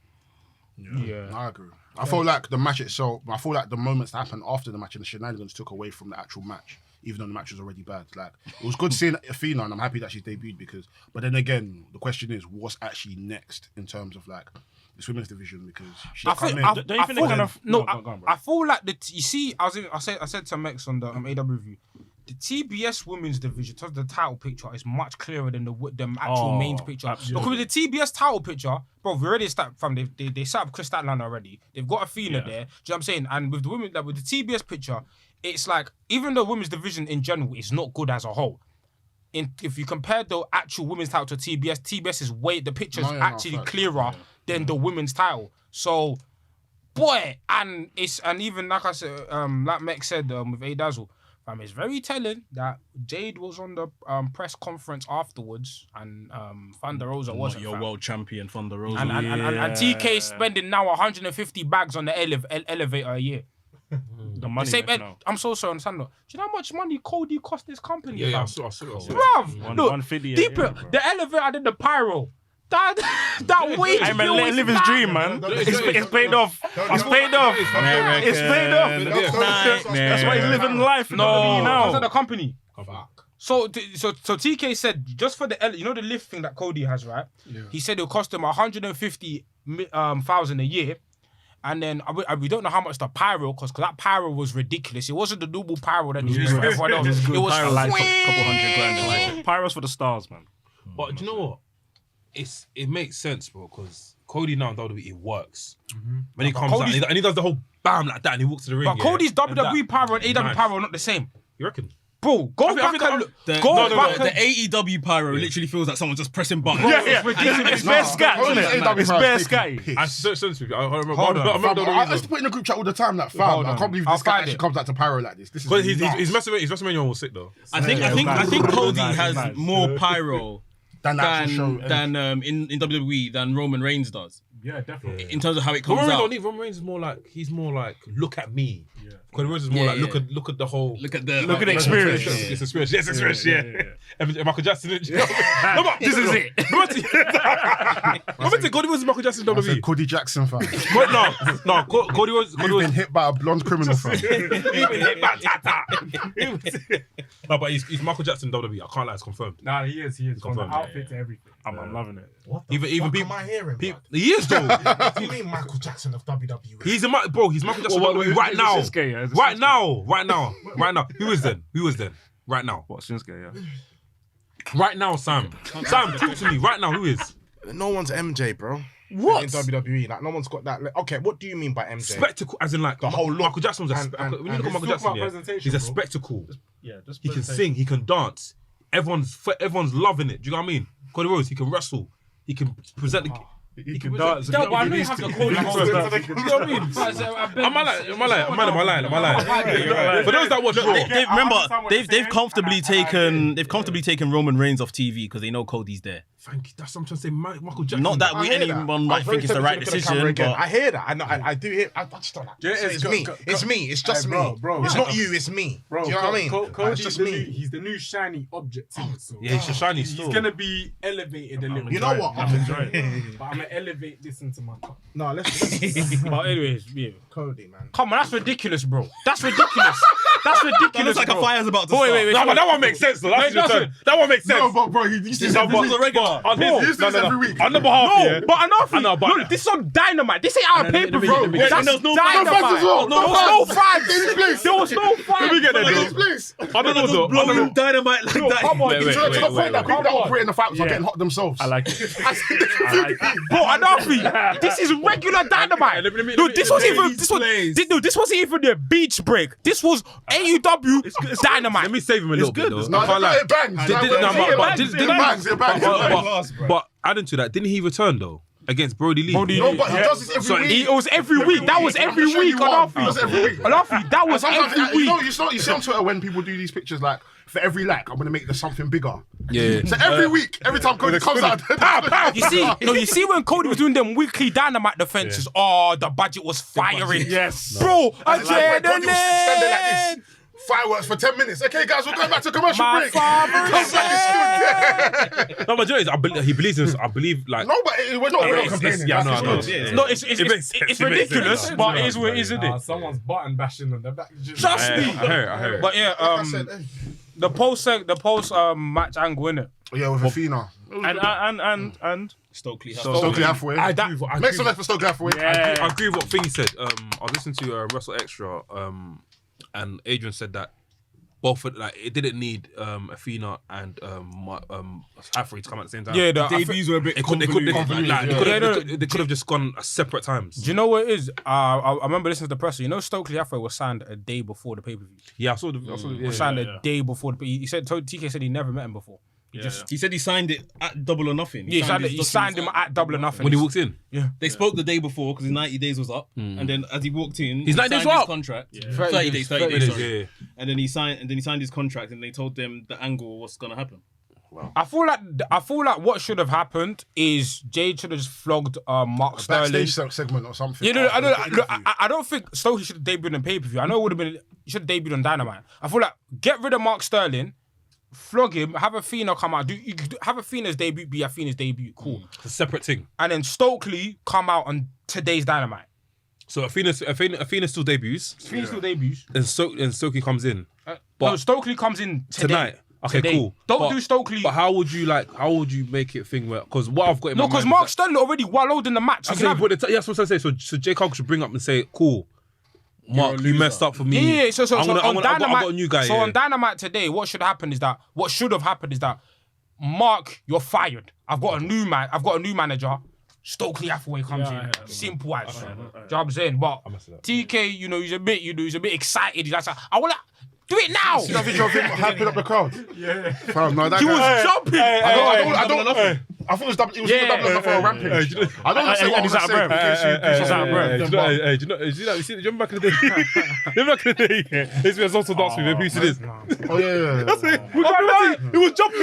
Yeah, I agree. I feel like the match itself, I feel like the moments that happened after the match and the shenanigans took away from the actual match, even though the match was already bad. Like, it was good seeing Athena, and I'm happy that she debuted but then again, the question is, what's actually next in terms of like this women's division? Because she's come in. I feel like you see, I said to Mex on the AW review, the TBS women's division, in terms of the title picture, is much clearer than the actual main picture. Absolutely. Because with the TBS title picture, bro, we already started from they set up Chris Statlander already. They've got Athena there. Do you know what I'm saying? And with the women, like with the TBS picture, it's like even the women's division in general is not good as a whole. If you compare the actual women's title to TBS is the picture's actually clearer than the women's title. So, boy, and even like I said, like Mex said with A-Dazzle. It's very telling that Jade was on the press conference afterwards, and Thunder Rosa wasn't. Your world champion, Thunder Rosa. And TK spending now 150 bags on the elevator a year. The money. I'm so sorry on Sandro. Do you know how much money Cody cost this company? Yeah, I saw. Bruv, look, 150 the elevator and the pyro. That way. Hey man, let him live his dream, man. It's paid off. It's paid off. It's paid off. That's why he's living life. No, because of the company. So TK said just for the the lift thing that Cody has, right? Yeah. He said it'll cost him 150,000 a year. And then we don't know how much the pyro cost, because that pyro was ridiculous. It wasn't the normal pyro that they used for everyone else. It was like a couple $100,000. Pyros for the stars, man. But do you know what? It makes sense, bro, because Cody now in WWE, it works. When he comes out and he does the whole bam like that and he walks to the ring. But Cody's WWE pyro and AEW pyro are not the same. You reckon? Bro, go back and look. The AEW pyro literally feels like someone just pressing buttons. It's bare scat, isn't it? It's bare scat. I used to put in the group chat all the time that fam. I can't believe this guy actually comes out to pyro like this. But his WrestleMania was sick though. I think Cody has more pyro than in WWE than Roman Reigns does. Yeah, definitely. In terms of how it comes out. Roman Reigns is more like look at me. Cody Rhodes is more like look at the whole look at the experience. It's experience. Yes, experience. Yeah. Michael Jackson. This is it. Remember Cody Rhodes is Michael Jackson WWE. Cody Jackson fan. No. Cody Rhodes. You've been hit by a blonde criminal fan. No, but he's Michael Jackson WWE. I can't lie, it's confirmed. Nah, he is. From the outfit to everything. I'm loving it. What the fuck am I hearing? He is though. What do you mean Michael Jackson of WWE? He's Michael Jackson WWE right now. Right now. Who is then? Right now. What, Shinsuke, yeah. Right now, Sam, talk to me. Right now, who is? No one's MJ, bro. What? In WWE, like no one's got that. Okay, what do you mean by MJ? Spectacle, as in like the whole look. Michael Jackson was a spectacle. When you look at Michael Jackson, he's a spectacle. Just he can sing, he can dance. Everyone's loving it. Do you know what I mean? Cody Rhodes, he can wrestle, he can present. He can dance. No, but I know you have to call him. You know what I mean? Am I lying? For those that watch Raw, they've comfortably taken Roman Reigns off TV because they know Cody's there. Thank you. That's what I'm trying to say. Michael Jackson. Not that anyone might think it's the right decision, but I hear that. I know. I do hear. I just don't like. It's me. It's me. It's just me. Bro. It's not you. It's me. Do you know what I mean? Cody's just me. He's the new shiny object. Yeah, he's a shiny still. He's gonna be elevated a little. You know what? I'm enjoying it. But I'm gonna elevate this into my cup. No, let's. But anyways, yeah. Cody, man. Come on, that's ridiculous, bro. That's ridiculous. That's ridiculous. That looks like a fire's about to start. Wait. No, but that one makes sense though. That one makes sense. No, but bro, he used to He's a regular. every week. On the behalf, no, but enough. Look, this is on Dynamite. This ain't our pay-per-view. That's there's no Dynamite. No fans. There was no fans. Let me get there, Please. I don't know though. Blowing dynamite like that. Come on, To the point that people that operate in the fight are getting hot themselves. I like it. Bro, Anafi, this is regular Dynamite. Dude, this wasn't even the beach break. This was AEW Dynamite. Let me save him a little bit though. No, it bangs. But adding to that, didn't he return though? against Brody Lee. No, but he does this every week. It was every week. That was every week on Alfie. That was every week. You see on Twitter when people do these pictures like, for every like, I'm gonna make this something bigger. Yeah. So every week, every time Cody comes out, You see when Cody was doing them weekly Dynamite defenses, the budget was firing. Yes. Bro, Cody was standing like this. Fireworks for 10 minutes. Okay, guys, we're going back to commercial break. No, but Joe, he believes in this. I believe like. No, but we're not complaining. Yeah, no, I know. No, it's ridiculous, but it is what it is, isn't it? Someone's button bashing on the back. Trust me. I hear it. But yeah, the post match angle, innit? Yeah, with Athena. And Stokely. Stokely Hathaway. Make some left for Stokely Hathaway. I agree with what Thingy said. I was listening to Wrestle Extra, and Adrian said that both it didn't need Athena and Hathaway to come at the same time. Yeah, The debuts were a bit convoluted. They could have just gone at separate times. Do you know what it is? I remember listening to the presser. You know, Stokely Hathaway was signed a day before the pay-per-view. Yeah, I saw the Was signed a day before the. He said TK said he never met him before. He said he signed it at Double or Nothing. He signed him at Double or Nothing when he walked in. Yeah, they spoke the day before because his 90 days was up, and then as he walked in, his 90 days were up. Contract. 30 days. Sorry. And then he signed his contract, and they told them the angle was gonna happen. Wow. I feel like what should have happened is Jade should have just flogged Mark Sterling. Backstage segment or something. You know, I don't think Stokely should have debuted on pay-per-view. I know it would have been. He should have debuted on Dynamite. I feel like get rid of Mark Sterling. Flog him, have Athena come out. You could have Athena's debut be Athena's debut. Cool. It's a separate thing. And then Stokely come out on today's Dynamite. So Athena still debuts. Athena still debuts. And Stokely comes in. No, Stokely comes in tonight. Okay, today. cool. Don't do Stokely. But how would you make it thing where? Because what I've got in my mind. No, because Mark Sterling already wallowed in the match. Okay, but that's what I say. So J. Cole should bring up and say, cool. Mark, you messed up for me. Yeah. So on Dynamite, I got a new guy. So on Dynamite today, what should have happened is that Mark, you're fired. I've got a new manager. Stokely Hathaway comes in. Simple as. Do you know what I'm saying? But TK, he's a bit excited. He's like, I want to do it now. See that video of him hyping up the crowd? Yeah. He was jumping. I don't. I thought it was double for a rampage. I don't understand what he's out of breath. He's out of breath. Do you remember back in the day? Remember back in the day? This was also dance with him. Who said this? Oh yeah. That's it. He was jumping.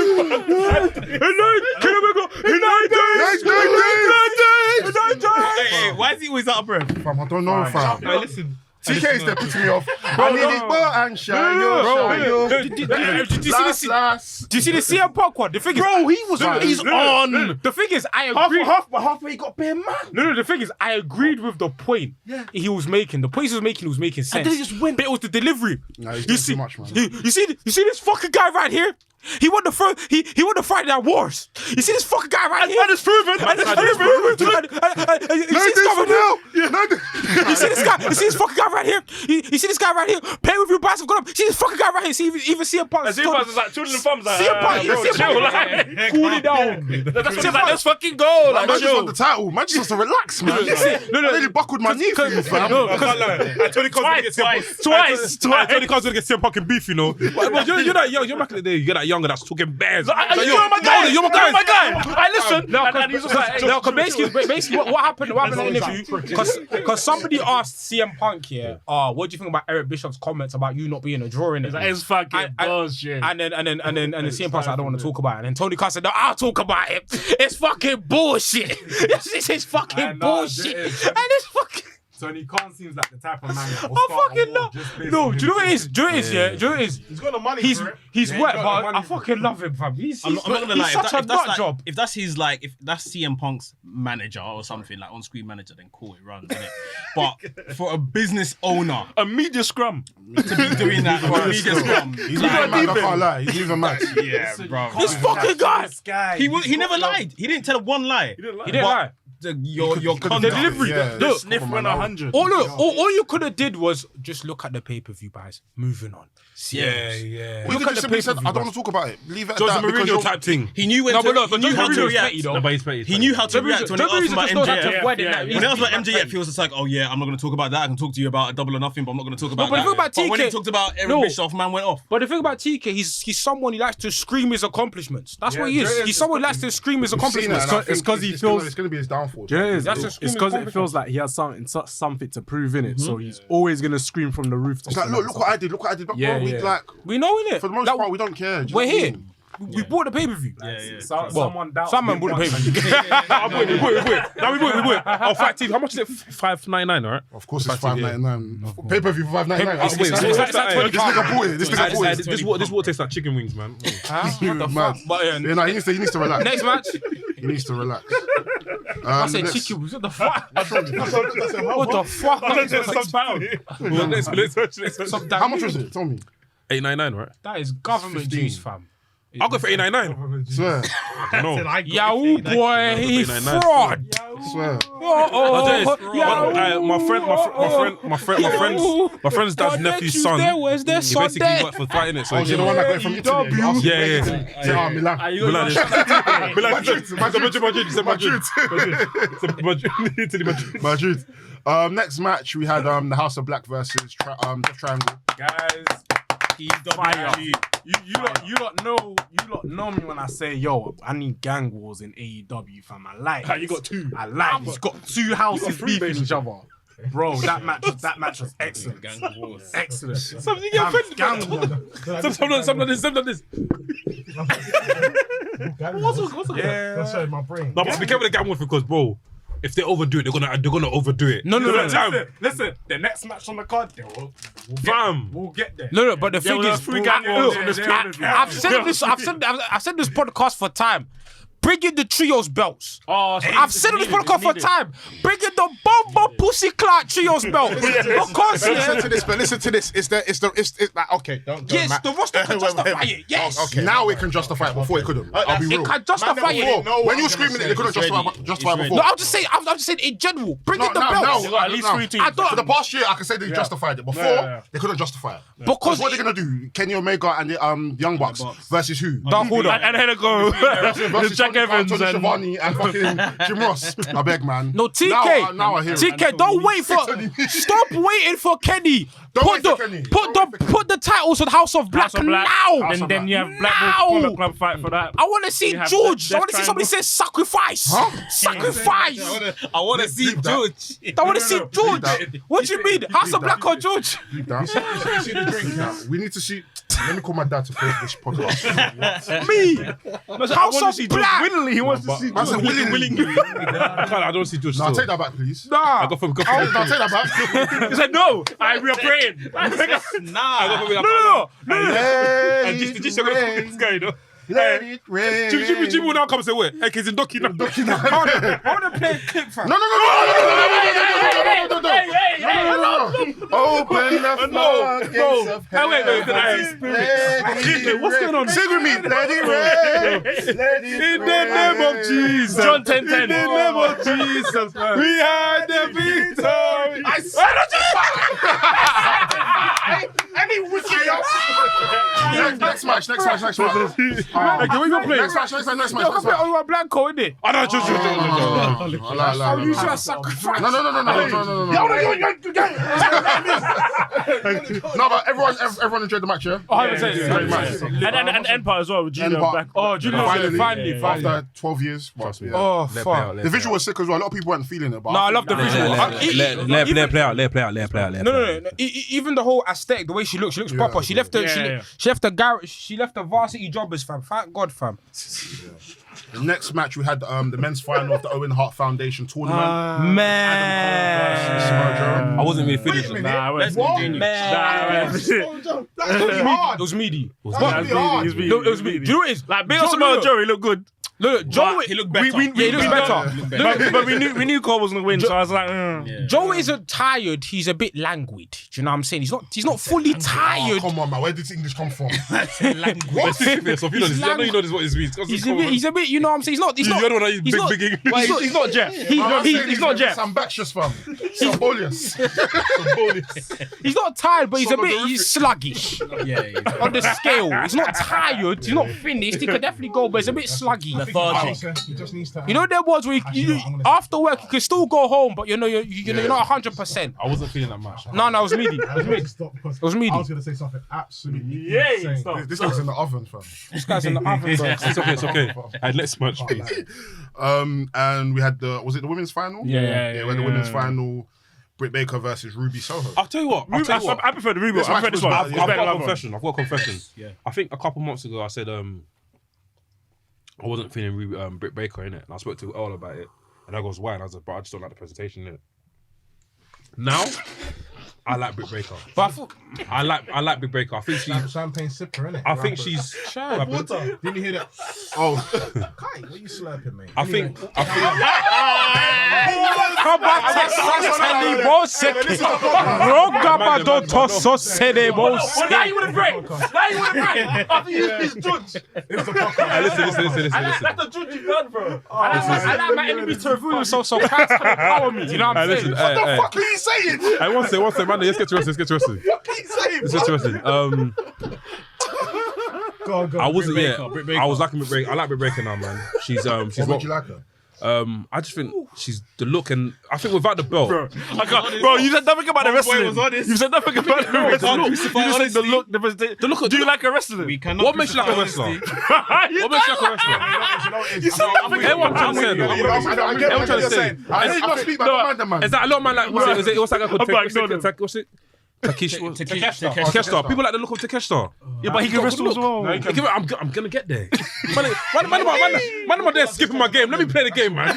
Why is he always out of breath? Fam, I don't know, fam. Listen. TK is there putting me off. I need it, bro, and shine yo. Do you see the CM Punk one? The thing is, bro, he's on. The thing is, I agree. Halfway he got bare man. No, the thing is, I agreed with the point he was making. The point he was making sense. And then he just went. But it was the delivery. No, he's doing too much, man. You see this fucking guy right here? He won the first. He won the Friday Night Wars. You see this fucking guy right here? And it's proven. You see this guy? You see this fucking guy right here? You see this guy right here? Pay with your price have gone up. See this fucking guy right here? See even CM Punk. CM Punk is like twiddling thumbs. CM Punk. Cool it down. That's like, let's fucking go. Like, man just won the title. Man just wants to relax, man. I nearly buckled my knee for you, fam. Tony Khan's gonna get CM Punk in beef, you know. But you're back in the day. You get that younger that's talking bears. You're my guy. I listen. Basically, what happened in the interview? Because somebody asked CM Punk, what do you think about Eric Bischoff's comments about you not being a draw in it? It's fucking bullshit. And then CM Punk said, I don't want to talk about it. And then Tony Khan said, no, I'll talk about it. It's fucking bullshit. It's fucking bullshit. And it's fucking. Tony Khan seems like the type of man that will start a war just based on do you know what it is? Do you know what it is? He's got the money for it. He's wet, but I fucking love him, fam. I'm not gonna lie. Such a nut job. If that's his if that's CM Punk's manager or something like on-screen manager, then cool, it runs, innit? But for a business owner, a media scrum, to be doing that for a media scrum, he's mad. I can't lie. He's even mad. Yeah, bro. This fucking guy. He never lied. He didn't tell one lie. He didn't lie. Your conduct. The delivery. Look, sniff went 100. All you could have did was just look at the pay-per-view, guys. Moving on. Yeah. You could have simply said, I don't want to talk about it. Leave it at Jose that. Mourinho type thing. He knew how to react. He knew how to react when he asked about MJF. When he he asked about MJF, he was just like, oh yeah, I'm not going to talk about that. I can talk to you about a Double or Nothing, but I'm not going to talk about that. But when he talked about Eric Bischoff, man went off. But the thing about TK, he's someone who likes to scream his accomplishments. That's what he is. He's someone who likes to scream his accomplishments. It's because he feels it's going to be his downfall. downfall. Do you know what it That's is? just It's because it feels like he has something to prove in it. So he's always gonna scream from the rooftop. It's like, look what I did. Look what I did. But Yeah, bro, we yeah. like We know innit? for the most part we don't care. Do you We're know what I here. mean? We bought the pay-per-view. Someone doubts. Someone bought the pay-per-view. We bought. Oh, Fight TV. How much is it? $5.99, all right? Of course, it's $5.99. Pay per view for $5.99. Wait, This nigga bought it. This nigga bought it. This water tastes like chicken wings, man. Mad. But Yeah, no, he needs to relax. next match, He needs to relax. I said chicken wings. What the fuck? What the fuck? How much was it? Tell me. $8.99, right? That is government juice, fam. I'll go for $8.99. Swear. No. Yahoo boy, he $8.99. fraud. Swear. My friend's dad's nephew's son. Where's their He son basically there? worked for fighting it. So Oh, you're the one that got it from Italy. Yeah. Milan. Madrid. Next match we had the House of Black versus Death Triangle. Guys, you lot know me when I say, yo, I need gang wars in AEW, fam. I like. You got two. I like. He's got two houses beefing each other. Bro, that match was excellent. Excellent. Something you offended. Gang war. Some of this. Yeah. Sorry, my brain. No, but be careful with the gang wolf because, bro, if they overdo it, they're gonna overdo it. No. Listen, the next match on the card, we'll get there. No, but the thing is, three gang wars on this I've said this podcast for time. Bring in the trios belts. I've said on this podcast for time. Bring in the Bomba Pussy Clout trios belt. Because Listen to this. It's like okay. Don't. yes, Matt. the roster can justify it. Yes. Okay. Now it can justify it. Before it couldn't. I'll be real. It can justify it. When you were screaming it, they couldn't justify it before. No, I'm just saying in general. Bring in the No, belts. At least 3 teams. I For the don't past year, I can say they justified it. Before, they couldn't justify it. because What are they gonna do? Kenny Omega and the Young Bucks versus who? Dark Order. And then it go Versus Jack Tony Evans Tony and Schiavone and fucking Jim Ross. I beg, man. No, TK. Now I hear it. TK, don't wait for. Stop waiting for Kenny. Don't wait for Kenny. Put the titles on House of Black House of Black. now. And then you have Black Now. Bulls Club fight for that. I want to see You have George. I Death want to see somebody say sacrifice. Sacrifice. I want to see Leave that. George. I want to see George. What do you mean? House of Black or George? We need to see. Let me call my dad to play this podcast. Me. House of Black. Willingly, he wants to see I said willingly. I don't see George No, still. take that back, please. Nah. I got from. No, take that back. He said, no, we are praying. No. And just this guy, you know. Let it rain. Jimmy will now come and say, wait, hey, he's in Doki now. I want to play a clip, fam. No. Open the floodgates of heaven. Wait. What's going on? Sing with me. Let it rain. In the name of Jesus. John 10:10. In the name of Jesus. We are the victory. Next match. Okay, where you gonna play? Next match. Yo, come play Oliver Blanco, innit? Oh, no, George. Oh, you should have sacrificed. No. No, but everyone enjoyed the match, yeah? 100%. Great match. And Empire as well with Julian Empire. back. Oh, Julian, finally. After 12 years. Yeah. Oh, fuck. The visual was sick as well. A lot of people weren't feeling it, but No, I love the visual. Let play out. No. Even the whole aesthetic, the way she looks proper. She left the varsity jobbers, fam. Thank God, fam. The next match we had the men's final of the Owen Hart Foundation tournament. Man. I wasn't really finished. Nah, It was meaty. It was Do you know what it is? Like, big up Samoa Joe, he looked good. Look, Joe, He looked better. he looks better. But we knew Cole was gonna win, so I was like, Joe isn't tired. He's a bit languid. Do you know what I'm saying? He's not fully tired. Come on, man. Where did English come from? I know you know this what this means. He's a bit. You know what I'm saying? He's not. You're the one that is he's not- big. he's not Jeff. He's not Jeff. Ambitious, fam. Sabolius. He's not tired, but he's sluggish Yeah. on the scale. He's not tired. He's not finished. He could definitely go, but he's a bit sluggy. lethargic. He just needs to. You know there was where Actually, no, I'm gonna- after work you can still go home, but you're not 100%. I wasn't feeling that much. No, it was meaty. It was meaty. I was gonna say something absolutely Yeah, insane. stop. This guy's in the oven, fam. This guy's in the oven, bro. It's okay. Let's much, please. And we had the women's final? Yeah, we had the women's final. Britt Baker versus Ruby Soho. I'll tell you what. I prefer the Ruby. I prefer this one. I've It's I've better got a than the other confession. I've got a confession. Yeah. I think a couple months ago I said I wasn't feeling Britt Baker in it, and I spoke to Earl about it, and I goes why, and I was like, bro, I just don't like the presentation in it. Now, I like Britt Baker. But I thought, I like Britt Baker. I think she's. Champagne sipper, innit? I think she's. Water. Didn't you hear that? Oh, Kai, what are you slurping, mate? I think. Now you want to break. After you use this judge. Listen. That's the judge you've done, bro. I like my enemies to review themselves so Christ can empower me. You know what I'm saying? What the fuck are you saying? Hey, one second, man. Let's get to wrestling. What are you saying? Let's get to wrestling. Go on. I wasn't. Britt Yeah, Baker. I was liking Britt Baker. I like Britt Baker now, man. She's What would you like her? I just think she's the look, and I think without the belt, Bro, you said nothing about the wrestling. You said nothing about the wrestling. You just said the look, the presentation. the look. Do you like a wrestler? What makes you like a wrestler? What makes you like a wrestler? You said nothing. Everyone trying to say though. I get Everyone what trying you're to say. saying. I did not speak about the man. Is that a lot of man like? What's that guy called? What's it? Takeshita. People like the look of Takeshita. Yeah, but he can wrestle as well. I'm gonna get there. Man, am there skipping my game? Let me play the game, man.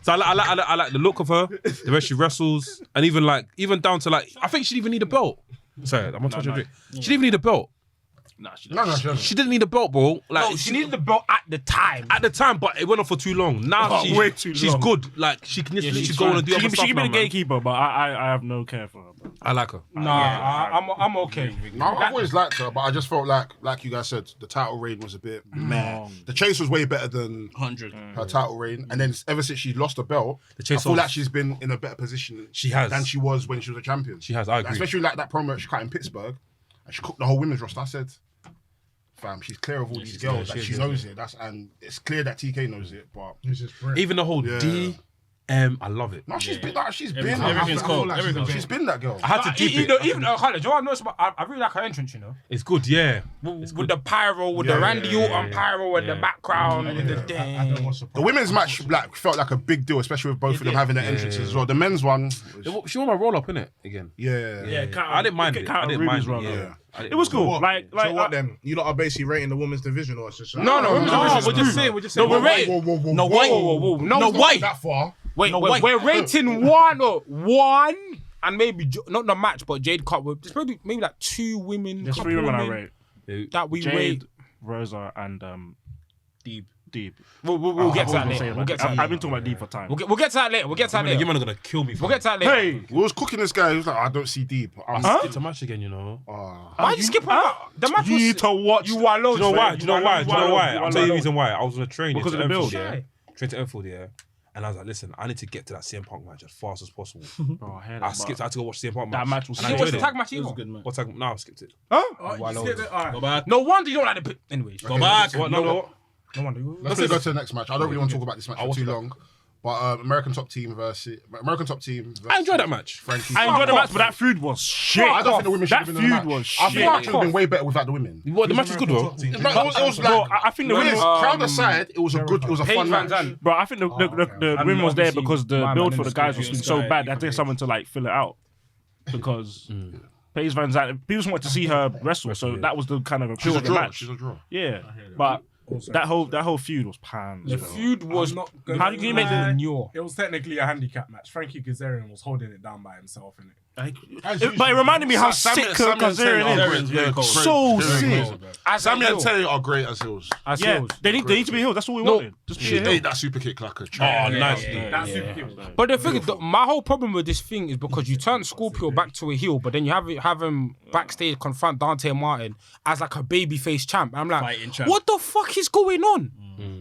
So I like the look of her, the way she wrestles, and even down to I think she didn't even need a belt. Sorry, I'm gonna touch your drink. She didn't even need a belt. Nah, she No, she doesn't. She didn't need a belt, bro. No, she needed the belt at the time. At the time, but it went on for too long. Now way too she's long. good. Like she can just she's go on fine. and do other She stuff can now, be the man. gatekeeper, but I have no care for her. Bro. I like her. I'm okay. No, I've always liked her, but I just felt like you guys said, the title reign was a bit meh. The chase was way better than 100. her title reign, and then ever since she lost the belt, I chase feel was- like she's been in a better position. She has. Than she was when she was a champion. She has. I agree. Especially like that promo she cut in Pittsburgh, and she cooked the whole women's roster. I said, fam, she's clear of all these girls. She knows it. And it's clear that TK knows it. But Even the whole Yeah. DM, I love it. no, she's been. She's been. Everything's I feel cold. like Everything's she's been that girl. I had to deep it. Even Khaled, you know what I noticed about? I really like her entrance, you know. It's good, yeah. With the pyro, with the Randy Orton pyro in the background, and the thing. The women's match felt like a big deal, especially with both of them having their entrances as well. The men's one, was, She won my roll up, innit? Again. yeah. I didn't mind it. I didn't mind it. Yeah. It was cool. What? Like, so what then? You lot are basically rating the women's division, or it's just No, No, we're just saying. No, we're rating. No, Whoa. No, wait. That far. Wait, we're rating one, and maybe not the match, but Jade Cut. There's probably maybe like two women. there's couple 3 women I women rate. that we Jade, rate. Rosa, and Deep. We'll get to that later. We'll get to that I've later. been talking about Deep for time. We'll get to that later. We'll get to that You later. man are gonna kill me. We'll get to that later. Hey, We was cooking this guy. He was like, I don't see deep. It's a match again, you know. Why you skip over? The match you was. need to watch. You are loads. Do you know why? man. Do you know why? You I'll tell you the reason why. I was on a train Because to of the build. Enfield, yeah. Train to Enfield, yeah. And I was like, listen, I need to get to that CM Punk match as fast as possible. Bro, I hear I that, skipped. I had to go watch CM Punk match. That match was And I You watched enjoyed the it. tag match either? Good, man. What tag? No, I skipped it. Go back. No wonder you don't like the. Anyways, Go back. What? No. no wonder. Let's go to the next match. I don't really want to talk about this match for too long. But American Top Team versus I enjoyed that match. Frankie. I enjoyed the match, but that food was shit. I don't think the women should That have been in the feud match. was I think shit. it would have been way better without the women. What? The match was good though. It was Bro, like, I think the women's women. crowd aside, it was a Paige fun Van match. Zandt. Bro, I think the women was there because the build for the guys was so bad. They had to get someone to like fill it out because Paige Van Zandt. People just wanted to see her wrestle, so that was the kind of appeal She's a of the draw. match. She's a draw. Yeah, but that whole feud was pans. The bro. feud was. How can you make the manure? It was technically a handicap match. Frankie Kazarian was holding it down by himself, innit? But it reminded me how sick Kazarian is. Yeah, So sick. Sammy and Tay are great as heels. Yeah, they need to be healed. That's all we wanted. Just be She healed. ate that super kick like a Oh, champ. nice. That's super kick. But the thing is, my whole problem with this thing is because you turn Scorpio back to a heel, but then you have him backstage confront Dante Martin as like a babyface champ. And I'm like, Fighting champ. what the fuck is going on?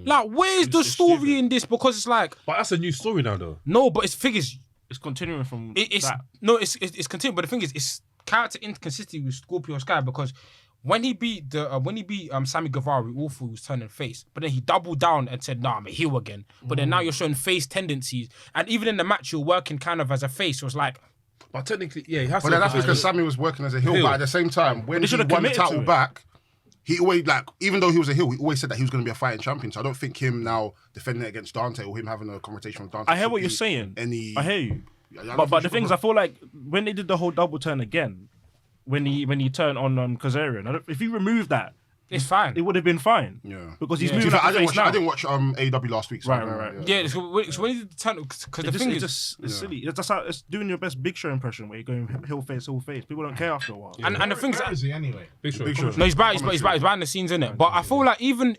Like, where's the story in this? Because it's like, But that's a new story now, though. no, but it's the thing is, It's continuing from it's that. no, it's continuing. But the thing is, it's character inconsistency with Scorpio Sky because when he beat Sammy Guevara, we all thought he was turning face, but then he doubled down and said, "Nah, I'm a heel again." But then now you're showing face tendencies, and even in the match, you're working kind of as a face. So it's like, But technically, yeah, he has But to. then that's because Sammy was working as a heel, but at the same time, when he won the title back, he always, like, even though he was a heel, he always said that he was going to be a fighting champion. So I don't think him now defending it against Dante or him having a conversation with Dante. I hear what you're saying. I hear you. Yeah, but the thing is, I feel like when they did the whole double turn again, when he turned on Kazarian, if he removed that, it's fine. It would have been fine. Yeah, because he's moving. I didn't watch AEW last week. So right. Yeah, so when he did the turn, because the thing is, it's silly. That's how it's doing your best Big Show impression, where you're going heel face. People don't care after a while. And the thing is, where is he anyway? Big Show. No, he's behind the scenes, innit? But I feel like even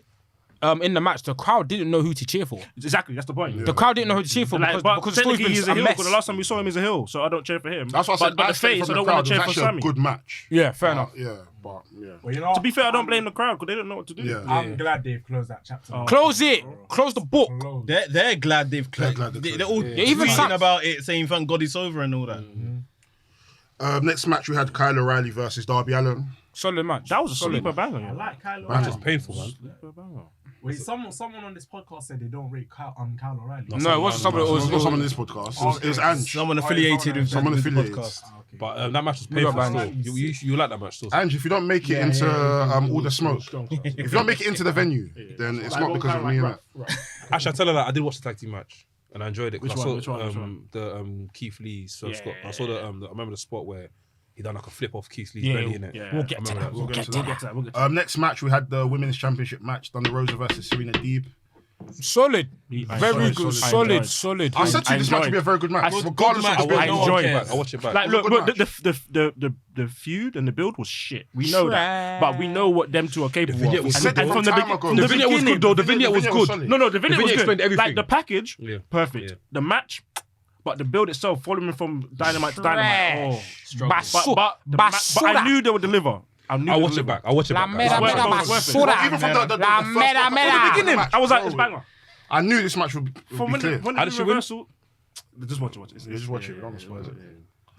in the match, the crowd didn't know who to cheer for. Exactly, that's the point. Yeah. The crowd didn't know who to cheer for because the story's been he's a a heel. mess. Because the last time we saw him, he's a heel, so I don't cheer for him. That's what I said. But the face, I don't want to cheer for Sammy. A good match. Yeah, fair enough. Yeah, but yeah. Well, you know, to be fair, I don't blame the crowd because they don't know what to do. Yeah. I'm glad they've closed that chapter. Close it. Close the book. They're glad they've closed. They're all even tweeting about it, saying thank God it's over and all that. Next match we had Kyle O'Reilly versus Darby Allin. Solid match. That was a sleeper banger. I like Kyle Match is O'Reilly. painful, man. Wait, someone on this podcast said they don't rate Kyle O'Reilly. No, it wasn't someone. It was not someone in this podcast. It was Ange. Someone affiliated with someone the affiliated. podcast. But that match was painful still. You like that match still? Ange, if you don't make it into all the smoke, if you don't make it into the venue, then it's not because of me. Actually, I tell her that I did watch the tag team match and I enjoyed it. Which I saw one? the Keith Lee. So Scott. I saw I remember the spot where he done like a flip off Keith Lee's Yeah, belly in it. yeah. We'll get to that. We'll get to that. Next match we had the women's championship match: Thunder Rosa versus Serena Deeb. Solid. Very good. Solid. I said to you this match would be a very good match, regardless of the I build. enjoyed it. I watch it back. Like, look, the feud and the build was shit. We know that, but we know what them two are capable of. We said that from time ago. The vignette was good though. The vignette was good. No, the vignette was good. explained everything. Like the package, perfect. Yeah. The match, but the build itself, following from Dynamite to Dynamite. But I knew they would deliver. I'll watch it back. Even from the beginning, I was like, it's banger. I knew this match would be clear. When How did did she she reversal? Just watch it. Just watch it. Don't spoil it.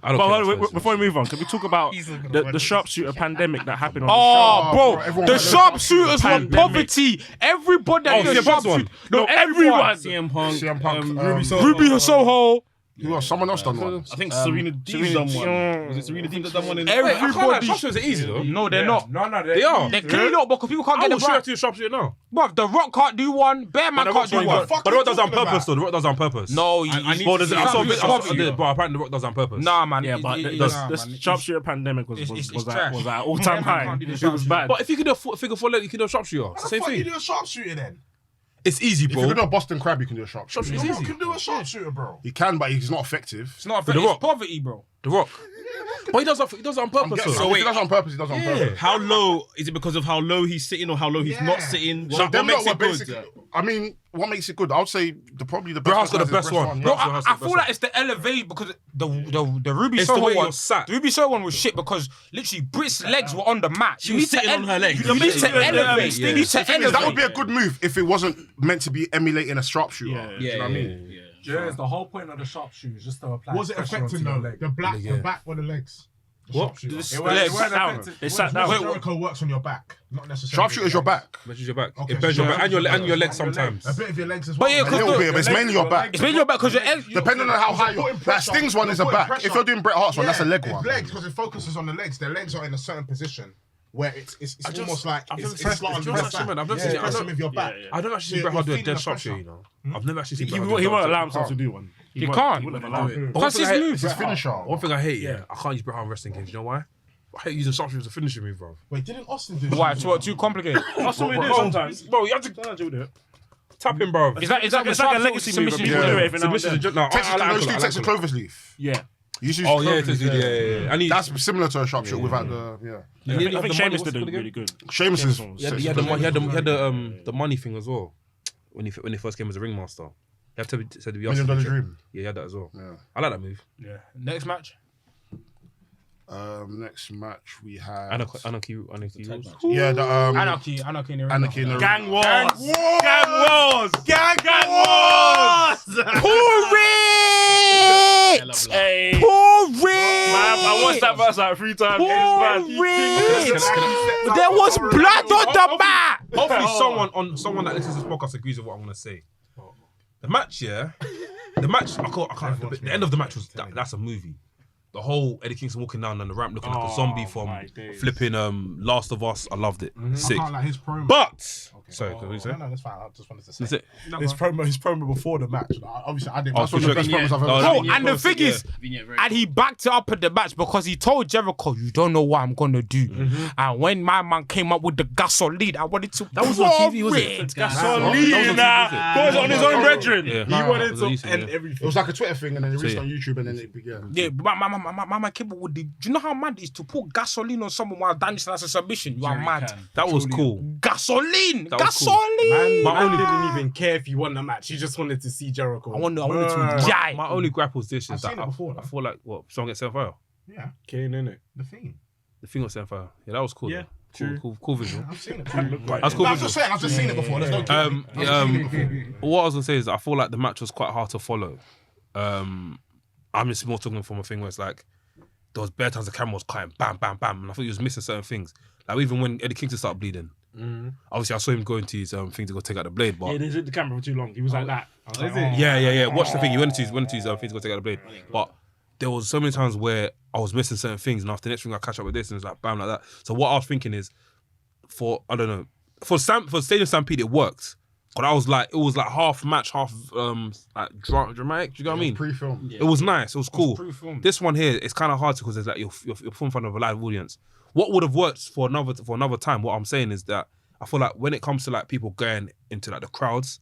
I don't care. Before we move on, can we talk about the sharpshooter pandemic that happened on Oh, everyone bro, the went sharpshooters were Pandemic. poverty. Everybody that CM did Punk's one. sharpshoot. No, everyone. CM Punk, Ruby Soho. Ruby Soho. Who else? Someone else done one. I think Serena Deeb's done one. Was it Serena Deeb that done one? Everybody. Sharpshooters are easy though. No, they're not. No, They are. They're clearly not because people can't I get will the show it right. to you sharpshooter now. Bruv, The Rock can't do one. Bearman can't do one. But The Rock does it on purpose though. The Rock does it on purpose. No, Bro, apparently The Rock does it on purpose. Nah, man. Yeah, but the sharpshooter pandemic was trash. at all-time high. It was bad. But if you can do a figure 4 leg, you can do a sharpshooter. It's the same Why you thing. do a sharpshooter then? It's easy, If you bro. can do a Boston Crab, you can do a sharpshooter. Sharpshooter is You easy. can do a sharpshooter, bro. He can, but he's not effective. It's not The fair. It's Rock. poverty, bro. The Rock. But he does it on purpose. So though. if he does it on purpose, he does it on purpose. How low is it because of how low he's sitting or how low he's not sitting? So What them makes lot it were good? basically. I mean, what makes it good? I would say probably the best. Bret Hart's got the is best one. Bro, yeah. I feel like it's the elevation because the Ruby It's the Soho way one. you're sat. The Ruby Soho one was shit because literally Brit's legs were on the mat. She was sitting on her legs. You need to elevate. yeah. You need to That would elevate. be a good move if it wasn't meant to be emulating a sharpshooter. Yeah. Do you know what I mean? Yes, the whole point of the sharpshooter is just to apply Was it pressure affecting onto your though? leg. The back or the legs? The What? sharpshooter. They sat down. They sat down. Jericho works on your back, not necessarily. Sharpshooter's your back. Measures your back. Okay, It bends so your back your and your legs sometimes. A bit of your legs as But well. yeah, A little Look, bit, but it's mainly your back. It's mainly your back because your egg. Depending on how high your that Sting's one is a back. If you're doing Bret Hart's one, that's a leg one. Legs, because it focuses on the legs. Their legs are in a certain position where it's almost like it's pressed like with your back. Yeah. I don't actually see Bret Hart do a dead sharpshooter, you know. I've never actually seen Bret Hart do a He won't allow sharpshooter. himself to do one. He can't. wouldn't allow it. Because his move. It's his finisher. One thing I hate, yeah, I can't use Bret Hart in wrestling games. You know why? I hate using sharpshooter as a finishing move, bro. Wait, didn't Austin do Why? Too complicated. That's what we do sometimes. Bro, you have to Sometimes we do it. tap him, bro. It's like a legacy move. submission. People do it every now and Submission then. is no, Texas, I like those two ankle, Texas I like clovers leaf. Yeah. You used to use Oh yeah, clovers it is, leaf, yeah. And That's similar to a sharpshooter without the I think Sheamus did it really good. Sheamus is. He had the money thing as well when he first came as a ringmaster. He had to said the $1 Million Dream. Yeah, he had that as well. Yeah. I like that move. Yeah. Next match. Next match we had. Anarchy rules. Yeah, the Anarchy in the ring. Anarchy in the Gang ring. wars. Gang wars. Gang wars. Pour it! Hey. Pour I watched that verse like 3 times. There was blood on the mat. Hopefully someone that listens to this podcast agrees with what I'm gonna say. The match, I can't. The end of the match was that's a movie. The whole Eddie Kingston walking down on the ramp looking like a zombie from flipping Last of Us. I loved it. Sick. I can't like his promo. But sorry, what did you say? No, that's fine. I just wanted to say That's it. his promo before the match. Obviously, I didn't. Oh, That's one of the best promos I've ever No, seen. Bro, and the thing is, and he backed it up in the match because he told Jericho, "You don't know what I'm gonna do." And when my man came up with the gasoline, I wanted to. That was on TV, was it? Gasoline, boys on his own brethren. Yeah. He wanted to end everything. It was like a Twitter thing, and then it reached on YouTube, and then it began. Yeah, my man came up with the. Do you know how mad it is to put gasoline on someone while Danielson has a submission? You are mad. That was cool. Gasoline, That was cool. gasoline. Man didn't even care if he won the match. He just wanted to see Jericho. I wanted to die. My only gripe was this: is I've that seen it before, I feel like someone gets set on fire. Yeah, Kane, innit? the thing. The thing was set on fire. Yeah, that was cool. Yeah, though. Cool visual. I've seen it. That's cool. I'm just saying, I've just seen it before. There's no What I was gonna say is I feel like the match was quite hard to follow. I'm just more talking from a thing where it's like there was bare times the camera was cutting bam, bam, bam, and I thought he was missing certain things. Like even when Eddie Kingston started bleeding, obviously I saw him go into his thing to go take out the blade, but Yeah, they did the camera for too long. He was like that. I was like, yeah. Watch the thing. He went into his thing to go take out the blade, but there was so many times where I was missing certain things, and after the next thing I catch up with this, and it's like bam like that. So what I was thinking is, for Stadium Stampede it worked. But I was like, it was like half match, half like dramatic. Do you know what I mean? Pre-film. It was nice. It was cool. pre-filmed. This one here, it's kind of hard because it's like you're in front of a live audience. What would have worked for another time? What I'm saying is that I feel like when it comes to like people going into like the crowds,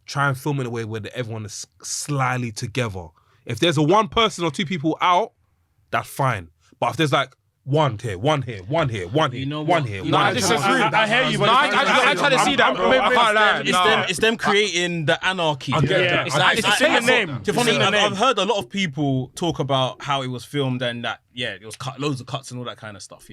try and film in a way where everyone is slyly together. If there's a one person or two people out, that's fine. But if there's like one here, one here, one here, one here, one here, I disagree. I hear you, but I try to see that. I can't lie. It's them creating the anarchy. Yeah, it's in the name. I've heard a lot of people talk about how it was filmed and that, it was loads of cuts and all that kind of stuff,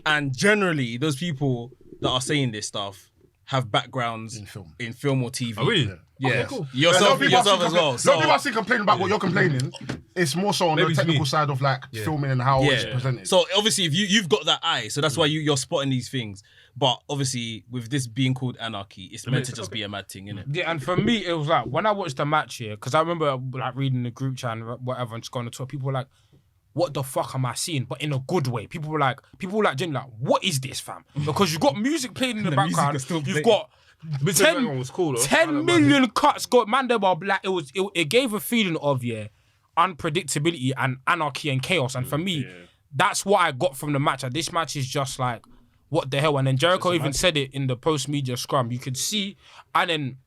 And generally, those people that are saying this stuff have backgrounds in film or TV. Oh, really? Yeah, Okay, cool. yourself as well. A lot of people are still complaining about what you're complaining. It's more so on the technical side of like filming and how it's presented. So obviously, if you've got that eye, so that's why you're spotting these things. But obviously, with this being called anarchy, it's meant to just be a mad thing, innit? Yeah, and for me, it was like when I watched the match here, because I remember like reading the group chat and whatever, and just going to talk. People were like, "What the fuck am I seeing?" But in a good way. People were like, genuinely like, "What is this, fam?" Because you've got music playing in the background. You've got 10 was cool, though. 10 million cuts. Got Mandem are black. It gave a feeling of unpredictability and anarchy and chaos. And for me, that's what I got from the match. And this match is just like, what the hell? And then Jericho even said it in the post-media scrum. You could see, and then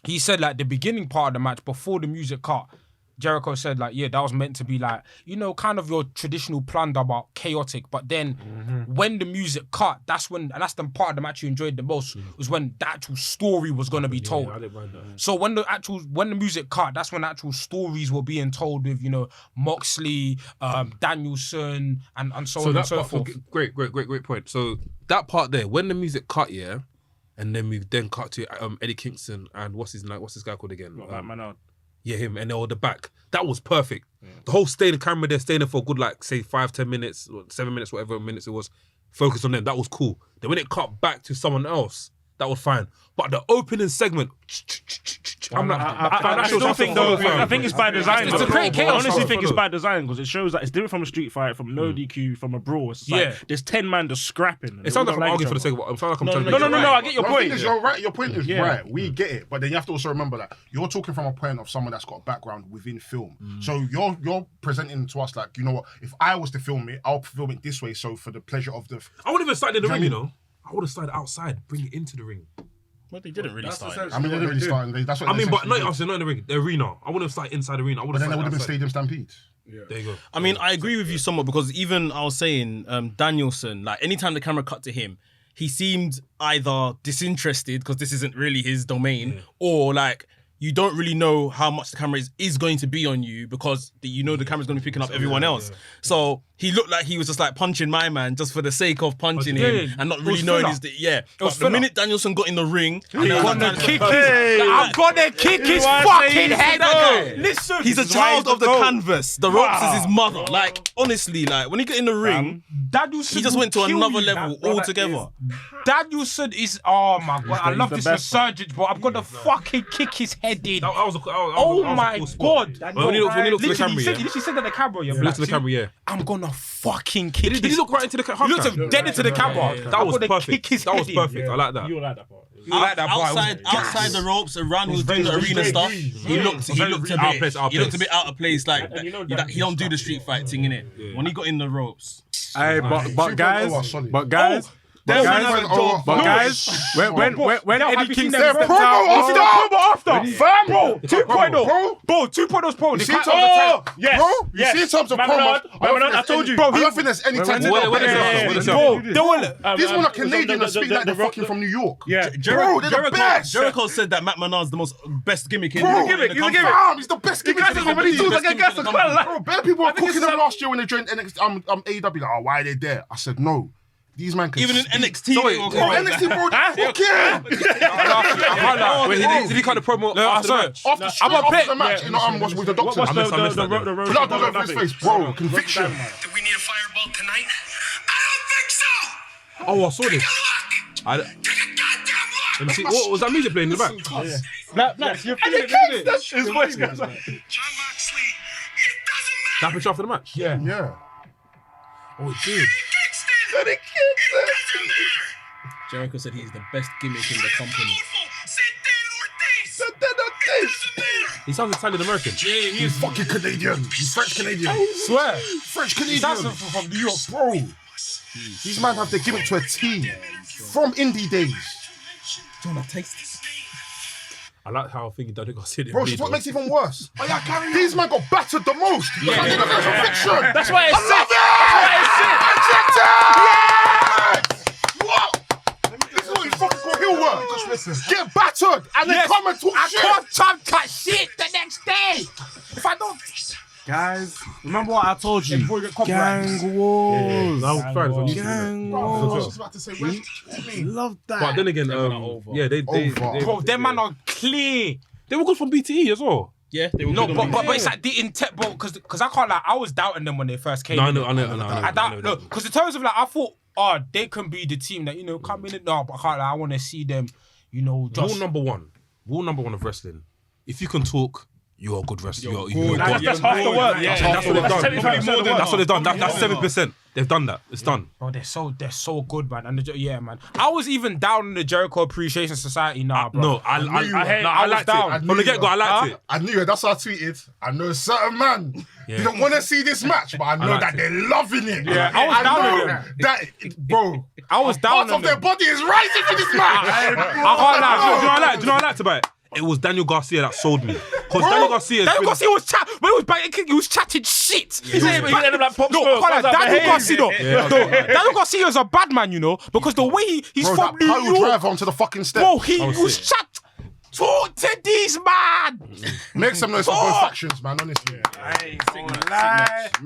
he said like the beginning part of the match before the music cut, Jericho said like, that was meant to be like, kind of your traditional plunder but chaotic. But then when the music cut, that's the part of the match you enjoyed the most, was when the actual story was going to be told. I didn't mind that. So when the music cut, that's when actual stories were being told with, Moxley, Danielson, and so on and so forth. Great point. So that part there, when the music cut, and then we then cut to Eddie Kingston and what's this guy called again? Manard. Yeah, him, and all the back. That was perfect. The whole staying there for a good, like, say, 5-10 minutes, or 7 minutes, whatever minutes it was, focused on them. That was cool. Then when it cut back to someone else, that was fine. But the opening segment, I still think though. I think it's by design. It's to create chaos. I honestly think it's by design because it shows that it's different from a street fight, from no DQ, from a brawl. It's like there's 10 man just scrapping. It sounds like I'm arguing for the sake of what. It sounds like I'm trying to. No. I get your point. You're right. Your point is right. We get it, but then you have to also remember that you're talking from a point of someone that's got a background within film. So you're presenting to us like, you know what? If I was to film it, I'll film it this way. So for the pleasure of the. I wouldn't even started in the ring, I would have started outside, bring it into the ring. Well, they didn't really start. I mean, they didn't really start. That's what but not in the ring, the arena. I wouldn't have started inside the arena. But then there would have been Stadium Stampede. There you go. I mean, I agree with you somewhat because even I was saying Danielson, like anytime the camera cut to him, he seemed either disinterested because this isn't really his domain, or like you don't really know how much the camera is going to be on you because the camera's going to be picking up everyone else. So he looked like he was just like punching my man just for the sake of punching him and not really knowing But the minute Danielson got in the ring, I'm gonna kick his fucking head. Listen, he's a child of the canvas. The ropes is his mother. Like honestly, like when he got in the ring, he just went to another level altogether. Danielson is oh my god, I love this resurgence, bro. I'm gonna fucking kick his head in. Oh my god! When he looked to the camera, he literally said that the camera, yeah. Looked to the camera, yeah. I'm gonna fucking kick. Did he look right into the camera? He looked dead into the camera. That was perfect. That was perfect. I like that. You like that part. Outside the ropes, around who was doing the arena stuff, he looked a bit out of place. Like he don't do the street fight thing, innit? When he got in the ropes. Hey, but guys. When Eddie Kingston stepped out after, fam, bro, 2.0, bro, 2.0's pro. You see in terms of yes, bro, you see in terms of promos, I told you, bro. I don't think there's any time. These one are Canadian that speak like they're fucking from New York. Yeah, bro, they're the best. Jericho said that Matt Menard's the best gimmick in the company. He's the best gimmick in the company. Bro, better people were cooking them last year when they joined AEW. Like, oh, why are they there? I said no. These man can even in NXT. NXT, bro, did he cut the promo after the match? After the match, was with the doctor. What's the blood all over his face, bro. Conviction. Do we need a fireball tonight? I don't think so. Oh, I saw this. Let me see. What was that music playing in the back? Black, you're feeling it, isn't it? His voice goes like, John Moxley, it doesn't matter. That picture after the match? Yeah. Oh, it did. Jericho said he's the best gimmick in the company. He sounds Italian American. He's fucking Canadian. He's French Canadian. I swear. French Canadian. He sounds from New York, bro. These man have their gimmick to a T from indie days. Do you want to taste this? I like how I think Daddy got seen it. Bro, what makes it even worse? These man got battered the most. That's why it's sick. What? This is what you fucking call heel work. Just listen. Get battered and then come and talk shit. I can't talk shit the next day. If I don't... Guys, remember what I told you? Gang wars. Gang wars. I was about to say, love that. But then again, they bro, them man are clear. They were good from BTE as well. Yeah, they were no, good. But it's like the intent, bro. Because I can't I was doubting them when they first came. I know. Because in terms of I thought, they can be the team that come in. No, but I can't. I want to see them. Just rule number one of wrestling: if you can talk, you are a good wrestler. That's half the work. That's what they've done. That's 7%. They've done that. It's done. Bro, they're so good, man. And man. I was even down in the Jericho Appreciation Society now, bro. No, I liked it. From the get-go, I liked it. I knew it. That's what I tweeted. I know a certain man. You don't want to see this match, but I know that they're loving it. Yeah, I was down with them. Bro, I was down part of their body is rising for this match. I can't lie. Do you know what I liked about it? It was Daniel Garcia that sold me. Because Daniel Garcia was chatting shit. Daniel Garcia is a bad man, because the way he's from New York. Drive onto the fucking step. Bro, he was chat. Talk to these man. Make some noise for both factions, man. Honestly,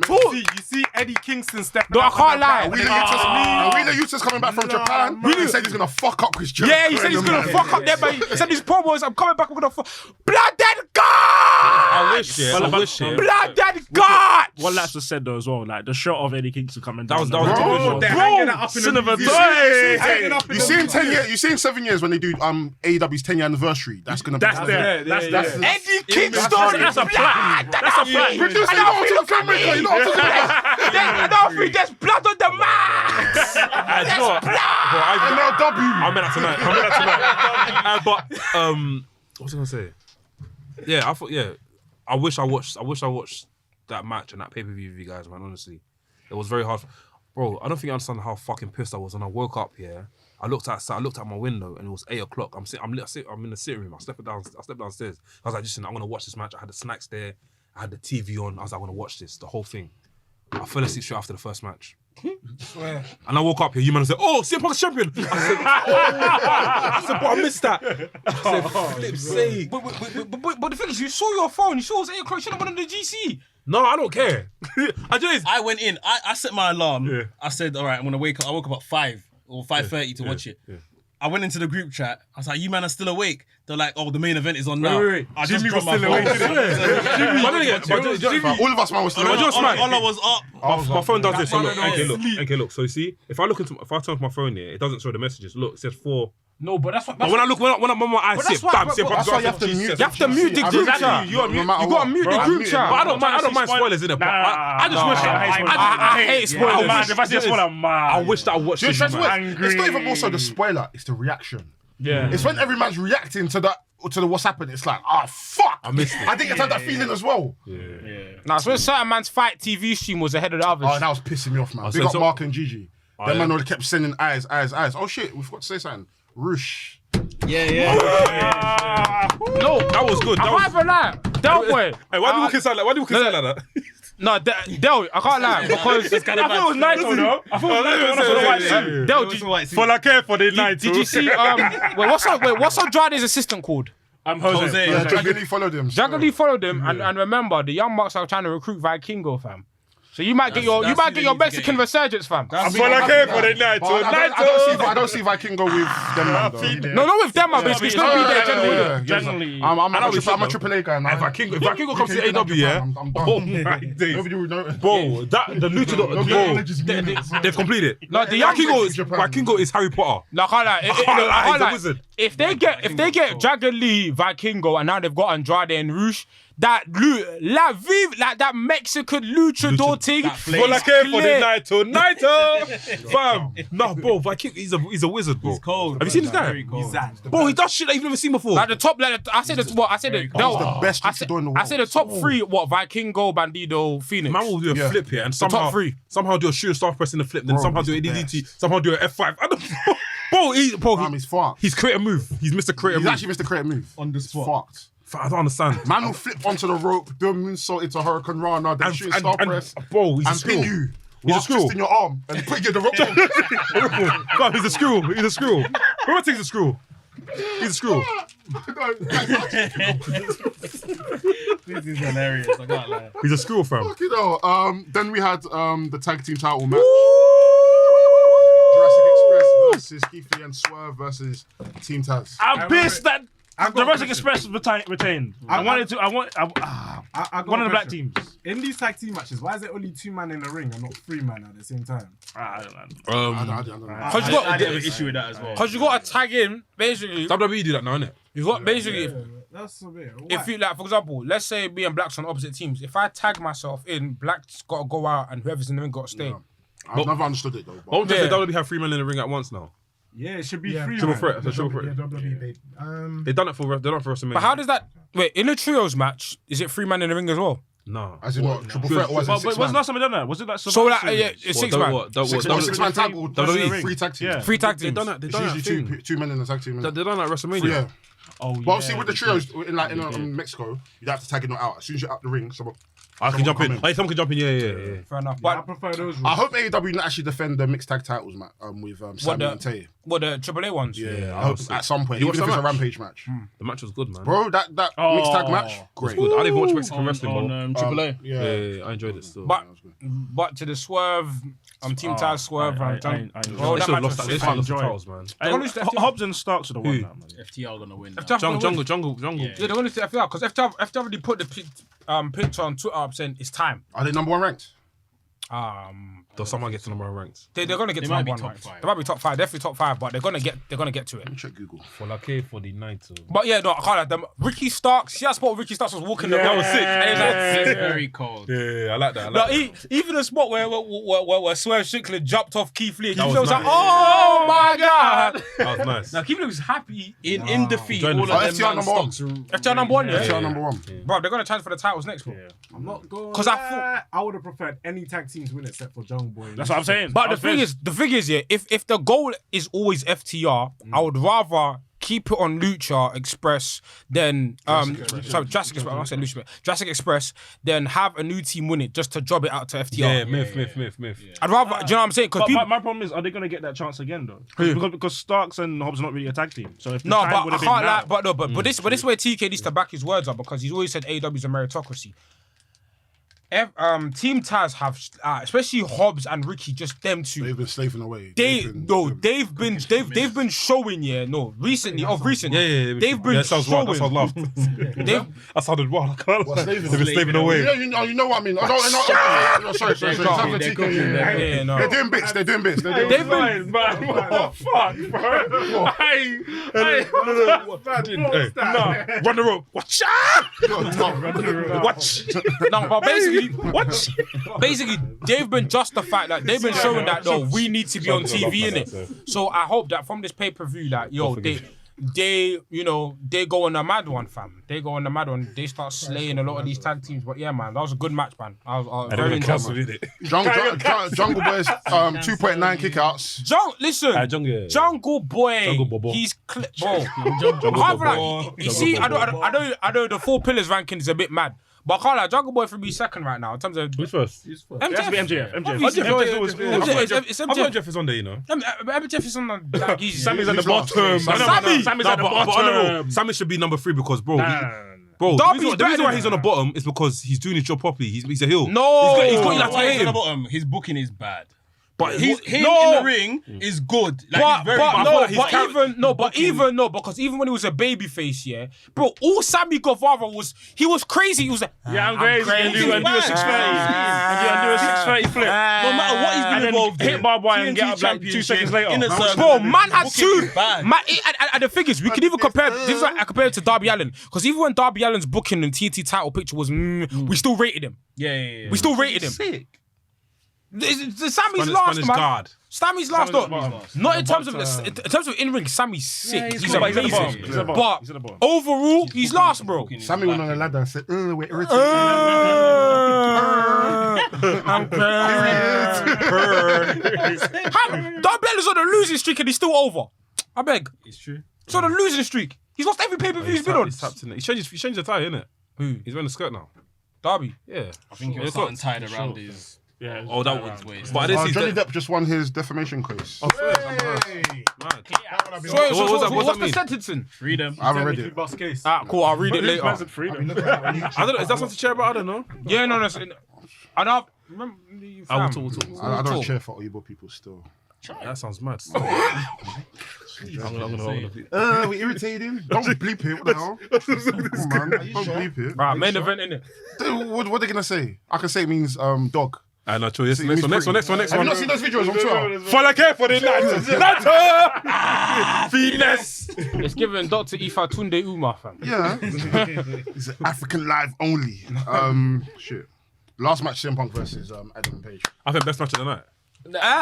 You see Eddie Kingston stepping. No, I can't lie. Wheeler Yutas coming back from Japan. He said he's gonna fuck up Chris Jericho. Yeah, he said he's gonna fuck up them. He said his promos. I'm coming back. I'm gonna fuck. Blood and God. I wish it. Blood and God. What Lats has said though as well, like the shot of Eddie Kingston coming down. That was bro, they're hanging it up in the You see in 10 years, you see in 7 years when they do AEW's 10-year anniversary. That's gonna be Eddie Kingston. That's a plan. That's a plan. Producer, you know what I'm talking about. I don't think there's blood on the mat. There's blood. I meant that tonight. But what was I gonna say? Yeah, I thought. Yeah, I wish I watched that match and that pay-per-view with you guys, man. Honestly, it was very hard. Bro, I don't think you understand how fucking pissed I was when I woke up here. I looked outside. I looked out my window, and it was 8 o'clock. I'm in the sitting room. I stepped downstairs. I was like, listen, I'm gonna watch this match. I had the snacks there. I had the TV on. I was like, I'm gonna watch this, the whole thing. I fell asleep straight after the first match. And I woke up here, you man said, "Oh, CM Punk's champion." I said, I said, "But I missed that." I said, "Flip's sake." But the thing is, you saw your phone. You saw it was 8 o'clock. You should have went on the GC. No, I don't care. I went in. I set my alarm. Yeah. I said, all right, I'm gonna wake up. I woke up at 5 or 5:30 to watch it. Yeah. I went into the group chat. I was like, "You man are still awake?" They're like, "Oh, the main event is on now." Wait. I Jimmy just was dropped still my awake. All of us, man, was still awake. Ola was up. My phone does this. So look, okay, look. So you see, if I turn off my phone here, it doesn't show the messages. Look, it says 4. No, but that's what. But when I'm on my eyes, bam, That's why you have to mute. You have to mute the group chat. You got to mute the group chat. But I don't mind spoilers in it. But I just wish I hate spoilers. Man, if I see a spoiler, man. I wish that I watched this. It's not even also the spoiler; it's the reaction. Yeah, it's when every man's reacting to the what's happened. It's like, fuck, I missed it. I think it's had that feeling as well. Nah, so when certain man's fight TV stream was ahead of the others. Oh, that was pissing me off, man. Big up Mark and Gigi. Them man all kept sending eyes. Oh shit, we forgot to say something. Roosh. Yeah. No, that was good. I can't even lie. Del boy. Hey, why do you look inside like that? No, Del, I can't lie because I thought it was Naito though. I thought it was Naito. Del, for la care for the night. Did you see? What's Andrade's assistant called? Jose. Yeah, Jubilee followed him. Jubilee followed him, and remember, the Young Bucks are trying to recruit Vikingo, fam. So you might get your Mexican resurgence, fam. For la care for the night. I don't see Vikingo with them, man. No, not with them, man. But it's gonna be there generally. I'm a Triple A guy now. If Vikingo comes to AW, yeah. I'm done. Oh my days. Nobody will know. Bro, the luchador, they've completed. No, the Vikingo is Harry Potter. No, I can't lie. He's a wizard. If they get Dragon Lee, Vikingo, and now they've got Andrade and Roosh, that Mexican luchador thing. For la care for the Naito. Fam. No, bro, Vikingo, he's a wizard, bro. He's cold. Have you seen this guy? Bro, he does shit that you've never seen before. Like the top, I said the best luchador in the world. I said the top 3. Vikingo, Bandido, Phoenix. Man will do a flip here and top 3. somehow do a shooting star press in the flip, then somehow do a DDT, somehow do an F5. I don't know. Bro, he's fucked. He's creative move. He's Mr. Creative He's move. actually Mr. Creative move. On the spot. Fucked. I don't understand. Man will flip onto the rope, do a moonsault into Hurricane Rana, then shoot a star press. Bro, he's a and screw. pin you. He's a screw. Just in your arm and put you in the rope. God, he's a screw. He's a screw. Whoever takes a screw. He's a screw. This is hilarious. I can't lie. He's a screw, fam. You know, then we had the tag team title match. Jurassic Express versus Keith Lee and Swerve versus Team Taz. I'm pissed that Jurassic Express retained. I one of the black teams. In these tag team matches, why is it only 2 man in the ring and not 3 man at the same time? I don't know. I don't know. I did have an issue with that as well. Because you got to tag in, basically. WWE do that now, innit? You got basically. That's a bit. If you like, for example, let's say me and Black's on opposite teams. If I tag myself in, Black's got to go out and whoever's in the ring got to stay. Yeah. I've never understood it though. Won't the WWE have 3 men in the ring at once now? Yeah, it should be 3 Triple threat. So triple threat. They done it for WrestleMania. But how does that? Wait, in a trios match, is it 3 man in the ring as well? No. As in what? Triple threat or as in 6 When's the last time we done that? Was it like So like, it's 6 man. Six man tag or free tag team? Yeah. 3 tag teams. They done that. They done It's that. usually 2 men in the tag team. They done that at WrestleMania. Yeah. Oh, But obviously with the trios in Mexico, you'd have to tag it not out. As soon as you're out the ring, someone can jump in. Hey, someone can jump in. Yeah. Fair enough. I But prefer those rules. I hope AEW not actually defend the mixed tag titles, Matt, with Sammy and Tay. what the AAA ones? Yeah, I hope at some point, You even if watched it's a that Rampage match. The match was good, man. Bro, that mixed tag match, great. Good. I didn't even watch Mexican wrestling, bro. On Triple A. Yeah. I enjoyed it still. But to the Swerve, Team Taz Swerve. I Oh, They that should match have lost that. They was should have lost the enjoy it. titles, man. Hobbs and Starks are the one now, man. FTR gonna win. Jungle. Yeah, they're going to FTR because FTR already put the picture on Twitter up saying it's time. Are they number 1 ranked? Does someone get to number 1 ranked? They're going to get to might number be 1 top ranked. 5. They might be top 5, definitely top 5, but they're going to get to it. Let me check Google. For la care for the night. But yeah, no, I can't like them. Ricky Starks, see that spot Ricky Starks was walking around. That was sick. And he was like, Very cold. Yeah, I like that. no, even the spot where Swerve Strickland jumped off Keith Lee, Keith was Lee was like, nice. oh my God. That was nice. Now, Keith Lee was happy. In defeat, Join all the of FTR them number 1. FTR number 1, yeah? FTR number 1. Bro, they're going to transfer the titles next, bro. I'm not going. 'Cause I thought- I would have preferred any tag teams win except for Jungle Boy. That's what I'm saying. But the thing is, yeah, if the goal is always FTR, I would rather keep it on Lucha Express, then Jurassic Express. I said Lucha, Jurassic Express. Then have a new team win it just to job it out to FTR. Yeah, myth. I'd rather. Do you know what I'm saying? Because my problem is, are they going to get that chance again though? Because Starks and Hobbs are not really a tag team. So if the no, time but would I have been can't now, lie. But this is where TK needs to back his words up because he's always said AEW is a meritocracy. Team Taz have, especially Hobbs and Ricky, just them two. They've been slaving away. They've been showing, recently. They've been showing. That sounds laughed. That sounded wild. They've been slaving away. Yeah, you know what I mean. Sorry. They're doing bits. They've been. What the fuck, bro? Run the rope. Watch out! Watch. No, but basically, they've been just the fact that they've been showing that we need to be on TV in it. So I hope that from this pay-per-view, that they go on a mad one, fam. They go on a mad one. They start slaying a lot of these tag teams. But yeah, man, that was a good match, man. I was very impressed. Jungle Boy's 2.9 kickouts. Jungle Boy. He's bro. You see, I know the 4 pillars ranking is a bit mad. But I can't lie, Jungle Boy for me second right now in terms of. Who's first? MJF. MJF is on there, you know. MJF is on the. Sammy's at the bottom. Sammy's at the bottom. Sammy should be number 3 because, bro. Bro, the reason why he's on the bottom is because he's doing his job properly. He's a heel. No, he's got you like to hate him. His booking is bad. But him in the ring is good. Like, because even when he was a babyface, bro, all Sammy Guevara was crazy. He was like, I'm crazy. And do a 630. Flip. No matter what he's been involved in. Hit barbed wire and get up like 2 seconds later. Bro, man had 2. And the things we can even compare. This is like I compare it to Darby Allin because even when Darby Allin's booking and TNT title picture was, we still rated him. Yeah. We still rated him. Sick. Sammy's last, man. Guard. Sammy's last, not in terms of in-ring. Sammy's sick. He's amazing. But overall, he's last, bro. Sammy went on the ladder and said, "We're irritated." I'm Darby Allin's on a losing streak and he's still over. I beg. It's true. He's on a losing streak. He's lost every pay-per-view he's been on. He changed the tie, innit? Who? He's wearing a skirt now. Darby. Yeah. I think he was something tied around his. Yeah. Oh, that was. But I didn't see Johnny Depp just won his defamation case. What's the sentencing? Freedom. I haven't read it. Cool. I'll read it later. I don't know. Is that something to share about? I don't know. Yeah, no. I don't remember. I will talk. I don't care for Igbo people still. That sounds mad. I'm gonna we irritating. Don't bleep it. What the hell? Come on, man. Don't bleep it. Right, main event, innit? What are they gonna say? I can say it means dog. No, true. Yes, next one. Have you not seen those videos on Twitter? Follow care for the Nato. Finesse. It's given Dr. Ifa Tunde Umar, fam. Yeah. It's African live only. Shit. Last match, CM Punk versus Adam Page. I think best match of the night.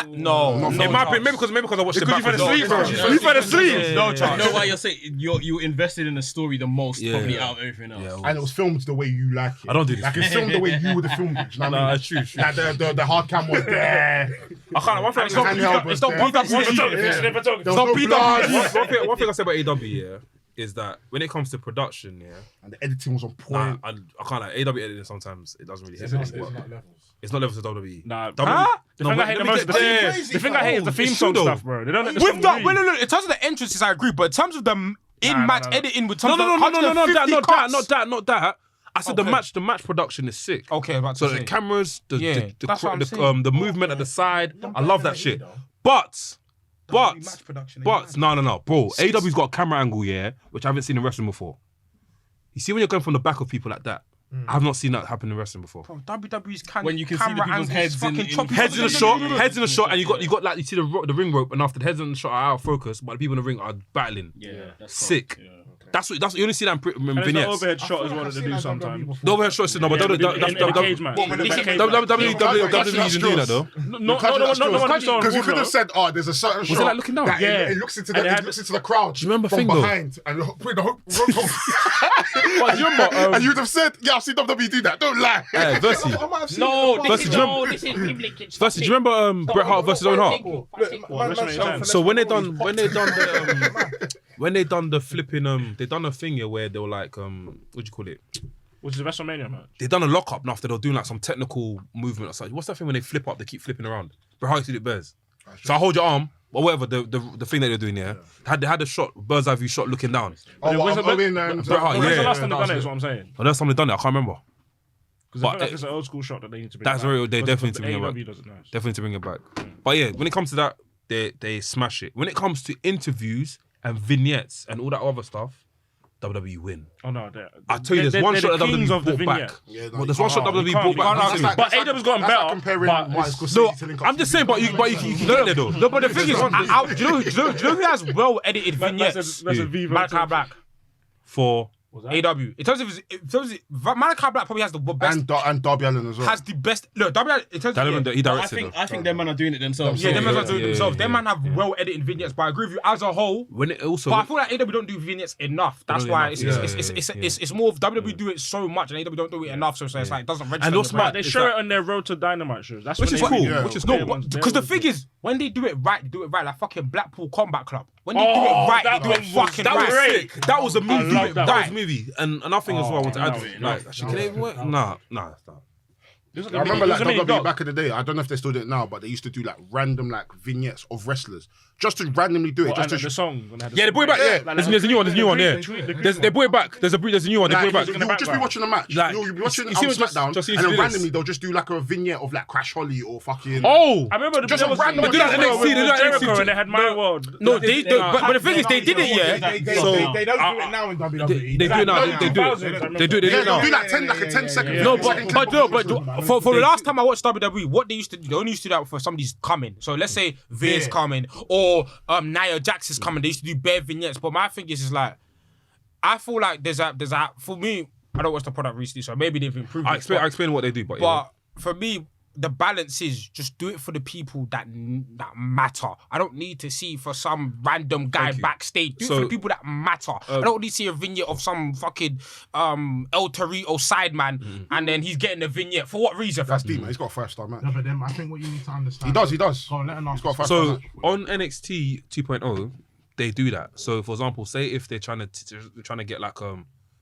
No. It might be maybe because I watched it back. You fell asleep. No chance. You know why you're saying you invested in the story the most, probably out of everything else. And it was filmed the way you like it. I don't do this. Like it's filmed the way you would have filmed it. You know what I mean? True. Like the hard cam was there. I can't. One thing I say about AEW, is that when it comes to production, and the editing was on point. I can't like AEW editing sometimes it doesn't really hit me. It's not levels to WWE. Nah, the thing I hate the most is the thing I hate is the theme song stuff, bro. They don't let the song breathe. Look, in terms of the entrances, I agree, but in terms of the in-match editing with not that. I said the match production is sick. Okay, so the cameras, the movement at the side, I love that shit. But no, bro. AEW's got a camera angle, which I haven't seen in wrestling before. You see when you're going from the back of people like that. I've not seen that happen in wrestling before. Bro, WWE's when you can see the people's heads in the shot, and you got like you see the ring rope, and after the heads in the shot are out of focus, but the people in the ring are battling. Yeah, that's sick. Yeah. That's you only see that in vignettes. The overhead shot is what they do sometimes. The overhead shot is no, but WWE isn't doing that though. No, because you could have said, there's a certain shot. Was it like looking down? Yeah, it looks into the crowd. Do you remember from behind and put the hook. And you'd have said, I've seen WWE do that. Don't lie. Versus. No, this is Versus. Do you remember Bret Hart versus Owen Hart? So when they done the when they done the flipping they done a thing here where they were like what do you call it? Which is a WrestleMania match. They done a lock up after they were doing like some technical movement or something. What's that thing when they flip up? They keep flipping around. But how you do it, Bears? So I hold your arm. Or whatever the thing that they're doing here, they had a shot, bird's eye view shot looking down. When's the last time they done it? Is what I'm saying. The last time they done it, I can't remember. Because I feel like it's an old school shot that they need to bring back. That's very. They definitely need to bring it back. Does it nice. Definitely to bring it back. But yeah, when it comes to that, they smash it. When it comes to interviews and vignettes and all that other stuff, WWE win. Oh no, I tell you, there's one shot that WWE brought back. There's one shot WWE brought back. But AEW's gotten better. No, I'm just saying, but you can get there though. No, but the thing is, do you know who has well edited vignettes? That's a Viva. Malachi Black for AEW. In terms of Malachi Black probably has the best. And Darby Allin as well. Has the best. Look, Darby Allin, in terms of he directs it. I think them man are doing it themselves. Yeah, them man are doing it themselves. Them man have well edited vignettes, but I agree with you as a whole. When it also, but I feel like AEW don't do vignettes enough. That's why it's more of WWE do it so much and AEW don't do it enough. So it's like it doesn't register. And what's smart, they show it on their Road to Dynamite shows. That's which is cool. Which is cool. Because the thing is, when they do it right, they do it right. Like fucking Blackpool Combat Club. When they do it right, they do it fucking right. That was sick. That was a movie. That was a movie. And another thing as well I want to add. Like, can they work? Nah. I remember like WWE back in the day. I don't know if they still do it now, but they used to do like random like vignettes of wrestlers just to randomly do it. Just to the song. Yeah, they brought it back. Yeah, there's a new one. There's a new one. Yeah, they brought it back. There's a new one. They brought it back. You'll just be watching a match. You'll be watching SmackDown, and then randomly they'll just do like a vignette of like Crash Holly or fucking. Oh, I remember just a random. But do that NXT. They do that NXT, and they had My World. No, they do. But the thing is, they did it. Yeah. So they don't do it now in WWE. They do it now. They do it. They do it now. Do like 10 seconds. No, but for the last time I watched WWE, what they used to do, they only used to do that for somebody's coming. So let's say Veer's coming or Nia Jax is coming. They used to do bare vignettes. But my thing is like, I feel like there's a for me, I don't watch the product recently, so maybe they've improved. I explain what they do, but for me, the balance is just do it for the people that matter. I don't need to see for some random guy backstage. Do it for the people that matter. I don't need to see a vignette of some fucking El Torito sideman and then he's getting a vignette. For what reason? That's deep, man. He's got a 5-star match. No, but then I think what you need to understand. He does. Go on, let him He's got a 5-star So match. on NXT 2.0, they do that. So for example, say if they're trying to get like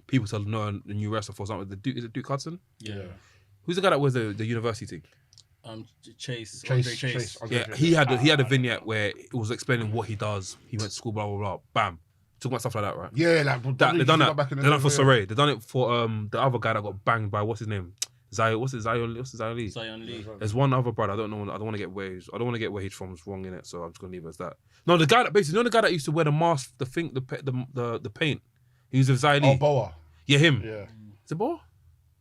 people to know a new wrestler, for example, is it Duke Hudson? Yeah. Who's the guy that was the university thing? Chase. Yeah, he had a vignette where it was explaining what he does. He went to school, blah blah blah. Bam, talking about stuff like that, right? Yeah, like they done that. They done it for Saray. They done it for the other guy that got banged by what's his name? Zion Lee. Zion Lee. There's one other brother. I don't want to get where he's from is wrong in it. So I'm just gonna leave it as that. No, the guy that basically, the guy that used to wear the mask, the thing, the paint. He was with Zion Lee. Oh, Boa. Yeah, him. Yeah. Is it Boa?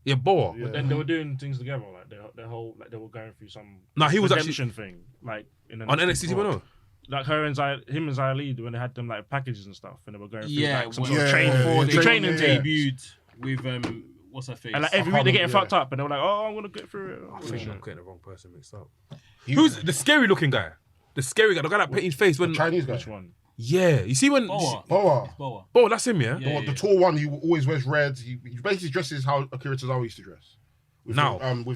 Yeah, Boa. But then they were doing things together, like their whole, like they were going through some. Nah, he was redemption thing, like in on NXT 2.0. Like him and Zion Lee when they had them like packages and stuff, and they were going through like some training. Training debuted with what's her face? And like every week they're getting fucked up, and they were like, "Oh, I'm gonna get through it." I think I'm getting the wrong person mixed up. Who's the scary looking guy? The scary guy, the guy that painted his face when Chinese guy. Which one? Yeah, you see when Boa. Oh, that's him, yeah. The tall one. He always wears red. He basically dresses how Akira Tozawa used to dress. With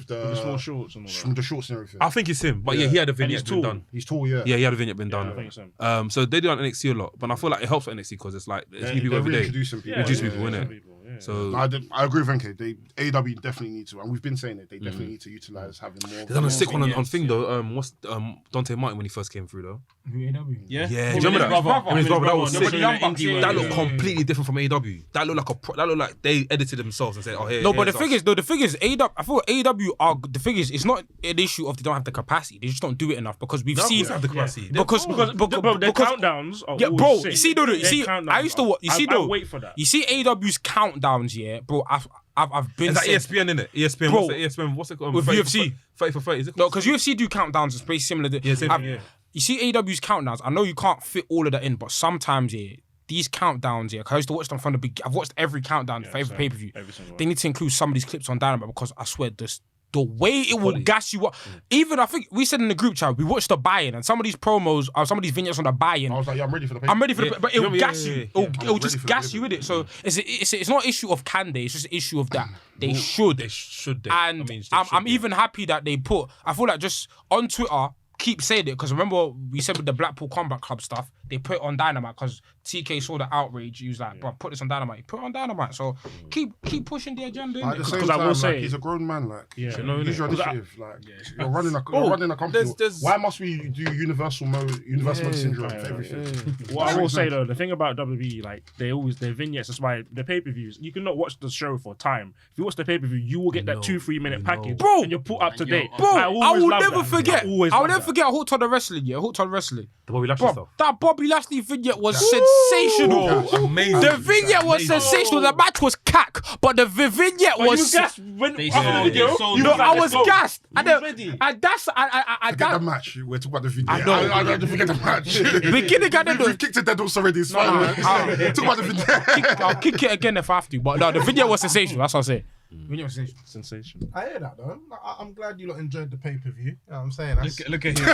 the small shorts and all that. With the shorts and everything. I think it's him, but yeah, he had a vignette been done. He's tall, yeah. Yeah, he had a vignette been done. I think it's him. So they do it on NXT a lot, but I feel like it helps for NXT because it's like there's new people every day. Introducing people. Introduce people, innit? So I agree with NK. AEW definitely need to, and we've been saying it. They definitely need to utilize having more. They done a sick one on thing though. What's Dante Martin when he first came through though? AEW. Yeah. Do you remember that? His brother. That was sick. That looked completely different from AEW. That looked like they edited themselves and said, "Oh, here." No, but the thing is, AEW. I feel AEW are the thing is, it's not an issue of they don't have the capacity. They just don't do it enough because we've seen have the capacity because their countdowns. Are all bro. sick. You see, you see, I used to watch. You see, I wait for that. You see AEW's countdowns, yeah, bro. I've been. Is that ESPN in it? ESPN. Bro, ESPN. What's it called? with 30 UFC. 30 for 30. Is it? No, because UFC do countdowns. It's pretty similar. Yeah, same thing. Yeah. You see AEW's countdowns. I know you can't fit all of that in, but sometimes these countdowns, because I used to watch them from the beginning. I've watched every countdown for every pay-per-view. They need to include some of these clips on Dynamite because I swear the way it will gas you up. Even I think we said in the group chat, we watched the buy-in and some of these promos, some of these vignettes on the buy-in. I was like, yeah, I'm ready for the paper. I'm ready for the, but it'll gas you. It'll just gas you with it. So it's not an issue of can they, it's just an issue of that they should. And I'm even happy that they put, I feel like just on Twitter, keep saying it, because remember we said with the Blackpool Combat Club stuff, they put it on Dynamite because TK saw the outrage. He was like, bro, put this on Dynamite. He put it on Dynamite. So keep pushing the agenda. At the same Because I time, will like, say- he's a grown man. Like, Yeah. use your initiative. Like, you're running a company. Why must we do universal mode syndrome for everything? What I will say though, the thing about WWE, like their vignettes, that's why the pay-per-views, you cannot watch the show for time. If you watch the pay-per-view, you will get that 2-3 minute package, Bro. and you're put up to date. Bro, I will never that. forget. I always I'll love never that. forget Hooked on the Wrestling. Yeah, Hooked on Wrestling. The Bobby Lashley Bro, stuff. that Bobby Lashley vignette was sensational. Amazing. The vignette was sensational. The match was cack, but the vignette But you was. was gassed when They after said the video. they sold You No, was like, I let's was go. gassed. You was ready. And that's. Forget the match. We're talking about the video. I know. I don't forget the match. Beginning and end. We've kicked it dead horse already. It's fine. Talk about the video. I'll kick it again if I have to. But no, the video was sensational. That's what I'm saying. Video was sensational. Sensation. I hear that though. I'm glad you lot enjoyed the pay-per-view. You know what I'm saying? That's, Look at him.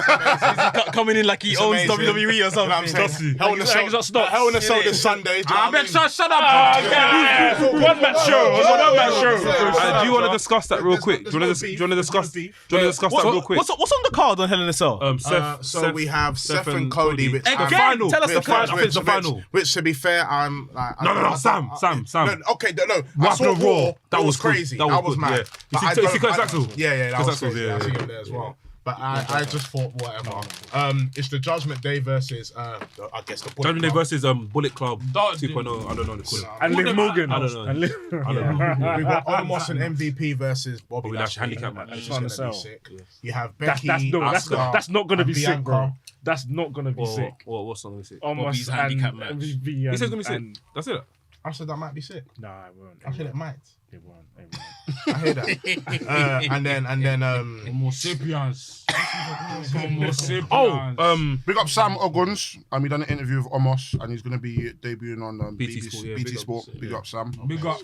Coming in like he owns amazing. WWE or something. You know what I'm saying? Hell in a Like, Cell. he's not stopped. Hell in a Cell this Sunday. do you know I what bet mean? shut up. One match show. It was a one match show. Do you want to discuss that real quick? Do you want to discuss that real quick? What's on the card on Hell in a Cell? So we have Seth and Cody, which Again, I'm- tell us the which- card. I think it's the final. Which to be fair, I'm like No, Sam. No, okay, no. What I saw happened on Raw? Raw. That was crazy. That was good, mad. yeah. But You I see don't- Curtis I- Axel? Yeah, that Curtis was Axel, crazy. yeah, I see yeah. him there as well. But I just thought whatever. It's the Judgment Day versus I guess the Bullet Judgment Day Club. versus Bullet Club 2.0. I don't know what they call it. And Liv Morgan. I don't know. And Liv- I don't know. We've got Omos and MVP versus Bobby Bobby Lashley Lashley. handicap match. Which is On gonna the be cell. sick. You have That's Becky, that's not gonna and be sick, Bianca. bro. That's not gonna be sick. What's not going to be sick? Almost Bobby's handicap and match. MVP He said it's going to be and- sick. That's it. I said that might be sick. Nah, it won't. I said it might. It won't. I hear that. and then More sapiens. Big up Sam Oguns. He done an interview with Omos, and he's going to be debuting on BT Sport, yeah, BT big up, Sport. Big yeah. up Sam. Big up.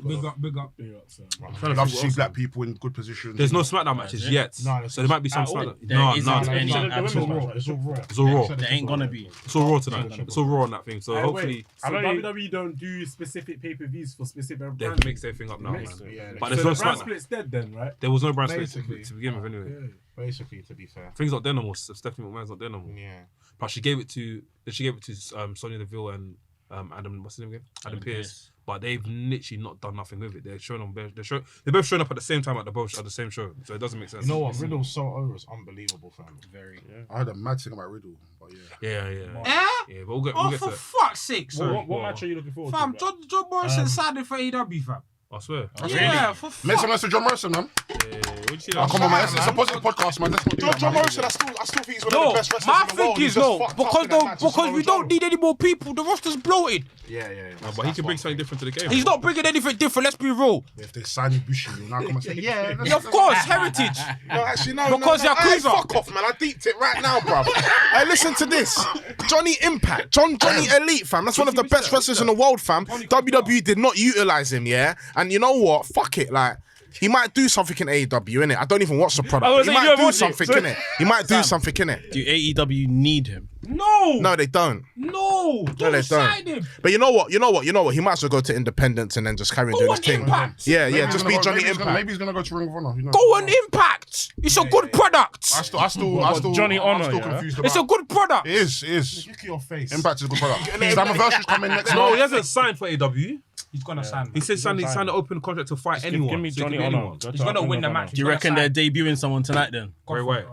Love to see black people in good positions. There's no SmackDown matches yet. No, So there might be some SmackDown. There isn't any The at women's all. Raw. It's all Raw. It's all Raw. There ain't gonna be. It's all Raw tonight. It's all Raw on that thing. So hopefully So WWE don't do specific pay-per-views for specific they brands. mix everything up now, man. Yeah, But So there's no the brand SmackDown. split's dead then, right? There was no brand split Basically. to begin with anyway. basically, to be fair. Things not there no more. Stephanie McMahon's not there no more. Yeah. But she gave it to Sonya Deville and Adam, what's his name again? Adam Pearce. But they've literally not done nothing with it. They're showing on they're both showing up at the same time at the same show. So it doesn't make sense. You know what? Riddle's so over is unbelievable, fam. Very. I heard a mad thing about Riddle, but yeah. Yeah, but we'll get For to it. fuck's sake. What match are you looking forward Fam, to? John Morrison signed for AEW, fam. I swear. Yeah, for Make fuck. some message to John Morrison, man. What'd you see Oh, that? come on, man. It's a positive podcast, man. Let's not do that, John man. Morrison, I still think he's one of No, the best wrestlers my in the thing world. He's is just no, fucked up in that match with because we Samoa don't Joe. need any more people. The roster's bloated. Yeah. But he can bring something different to the game. He's not bringing anything different. Let's be real. If they sign Ibushi, you'll now come and say, yeah. Yeah, of course, heritage. No, actually, no. Because no. Hey, Yakuza. fuck off, man. I deeped it right now, bruv. Hey, listen to this. Johnny Impact. Johnny Elite, fam. That's one of the best wrestlers in the world, fam. WWE did not utilize him, yeah? And you know what? Fuck it, like... He might do something in AEW, innit? I don't even watch the product. He might do something, innit? He might do something, innit? Do AEW need him? No, they don't. No, No, they don't sign don't. him. But you know what? He might as well go to Independence and then just carry on doing his on thing. Impact. Yeah, Maybe he's just gonna be go- Johnny maybe he's gonna- Impact. Maybe he's going to go to Ring of Honor. You know? Go on Impact. It's a good product. I still Johnny I'm Honor, still yeah? confused about It's a good product. It is. Look at your face. Impact is a good product. Slammiversary's coming next No, month. he hasn't signed for AEW. He's gonna sign. He said he signed an open contract to fight anyone. Give me So he Johnny can be Honor. anyone. He's gonna win the match. Do you reckon they're debuting someone tonight then? Bray Wyatt.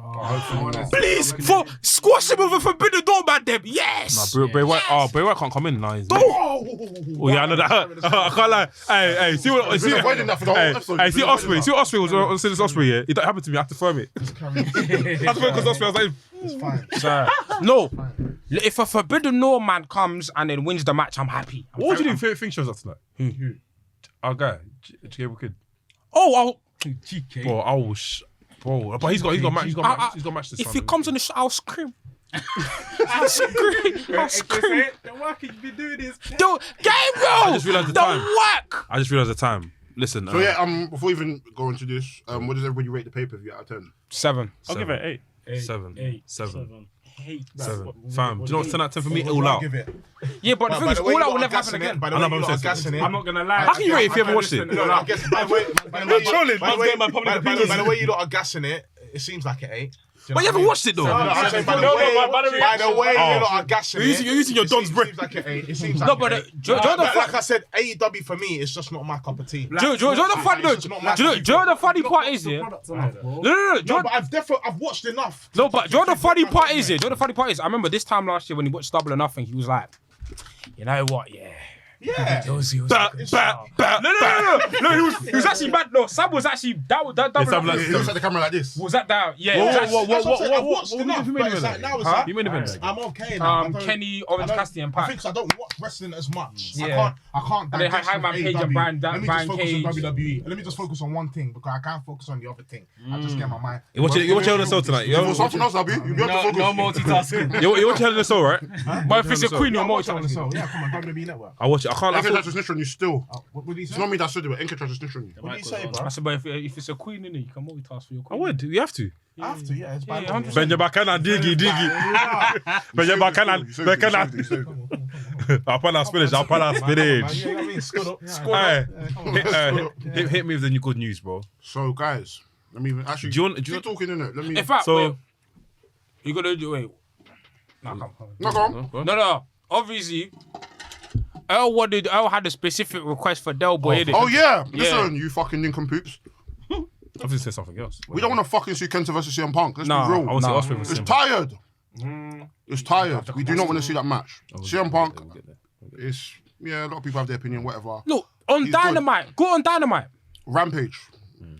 Please, for squash him with a forbidden door, man. Them, yes. Bray Wyatt. Oh, Bray Wyatt can't come in now. Oh yeah, I know that. I can't lie. Hey, see what? He's been avoiding that for the whole episode. Hey, see Osprey. See Osprey was this Osprey. Yeah, it don't happen to me. I have to firm it. I have to firm because Osprey. I was like, It's fine. No, if a forbidden door man comes and then wins the match, I'm happy. what would you do? Favorite thing shows up tonight? Who? Our guy, Gabriel Kidd. Oh, Bro, I will. Bro, but he's got match. He's got match this if time. he comes on the show, I'll scream. I'll scream. The work you've been doing is Gabriel! I just realised the time. Work! I just realised the time. Listen. So yeah, before we even go into this, what does everybody rate the pay-per-view out of 10? 7. I'll give it 8. 7. hate Seven. Fam, do you know what's 10 out of 10 for me? All out. Give it. Yeah, but the thing is, all that will never happen again. By the I way, know, you but lot I'm are gassing it. I'm not gonna lie. How can you rate if you haven't watched it? No, I guess by the way, trolling. Man's getting my public opinions. by the way you lot are gassing it, it seems like an 8. But you haven't watched it though. By the way, you lot are gashing it. You're using your Don's brain. It seems like like I said, AEW for me is just not my cup of tea. Do you know the funny? Do you know the funny part is here? No, but I've watched enough. No, but do you know the funny part is here? Do you know the funny part is? I remember this time last year when he watched Double or Nothing, he was like, you know what? Yeah. He was No, he was actually bad. No, Sam was actually that. He looks at the camera like this. Was that down? Yeah. I've watched enough. You main event? I'm okay now. Kenny, Orange Cassidy, and Pat. I think I don't watch wrestling as much. Yeah. I can't. And then Hangman Page and Brian Let me just focus Cage. on WWE. Let me just focus on one thing because I can't focus on the other thing. I just get my mind. You watch Hell in a Cell tonight? If it was something else, Abby, you'd be able to focus. No multitasking. You watch Hell in a Cell, right? But if it's a queen, you're more Yeah, come on, WWE Network. I watch it. I can't. Enke tried to snitch on you still. What did he It's say? not me that said it, but Enke tried to snitch on you. What did he say, bro? I said, but if it's a queen in it, you can multitask for your I queen. would. You have to. I have to, yeah. It's by Yeah, law. 100%. Benjabakana, diggy. Benjabakana, Apana spinach. You know what I mean? Squad up. Hit me with the new good news, bro. So, guys, let me even actually. Do you want- keep talking in it? Let me. In fact, So- wait, you gotta do wait. No, come. No, go on. No. Obviously, Earl had a specific request for Del Boy. innit? Oh yeah, Yeah. listen, you fucking nincompoops. I've just said something else. We don't want to fucking see Kenta versus CM Punk. Let's Nah, be I real. want to see Osprey with It's Simba. tired. It's tired. We do not want to see that match. CM Punk. It's a lot of people have their opinion. Whatever. Look on He's good. Dynamite. Go on Dynamite. Rampage.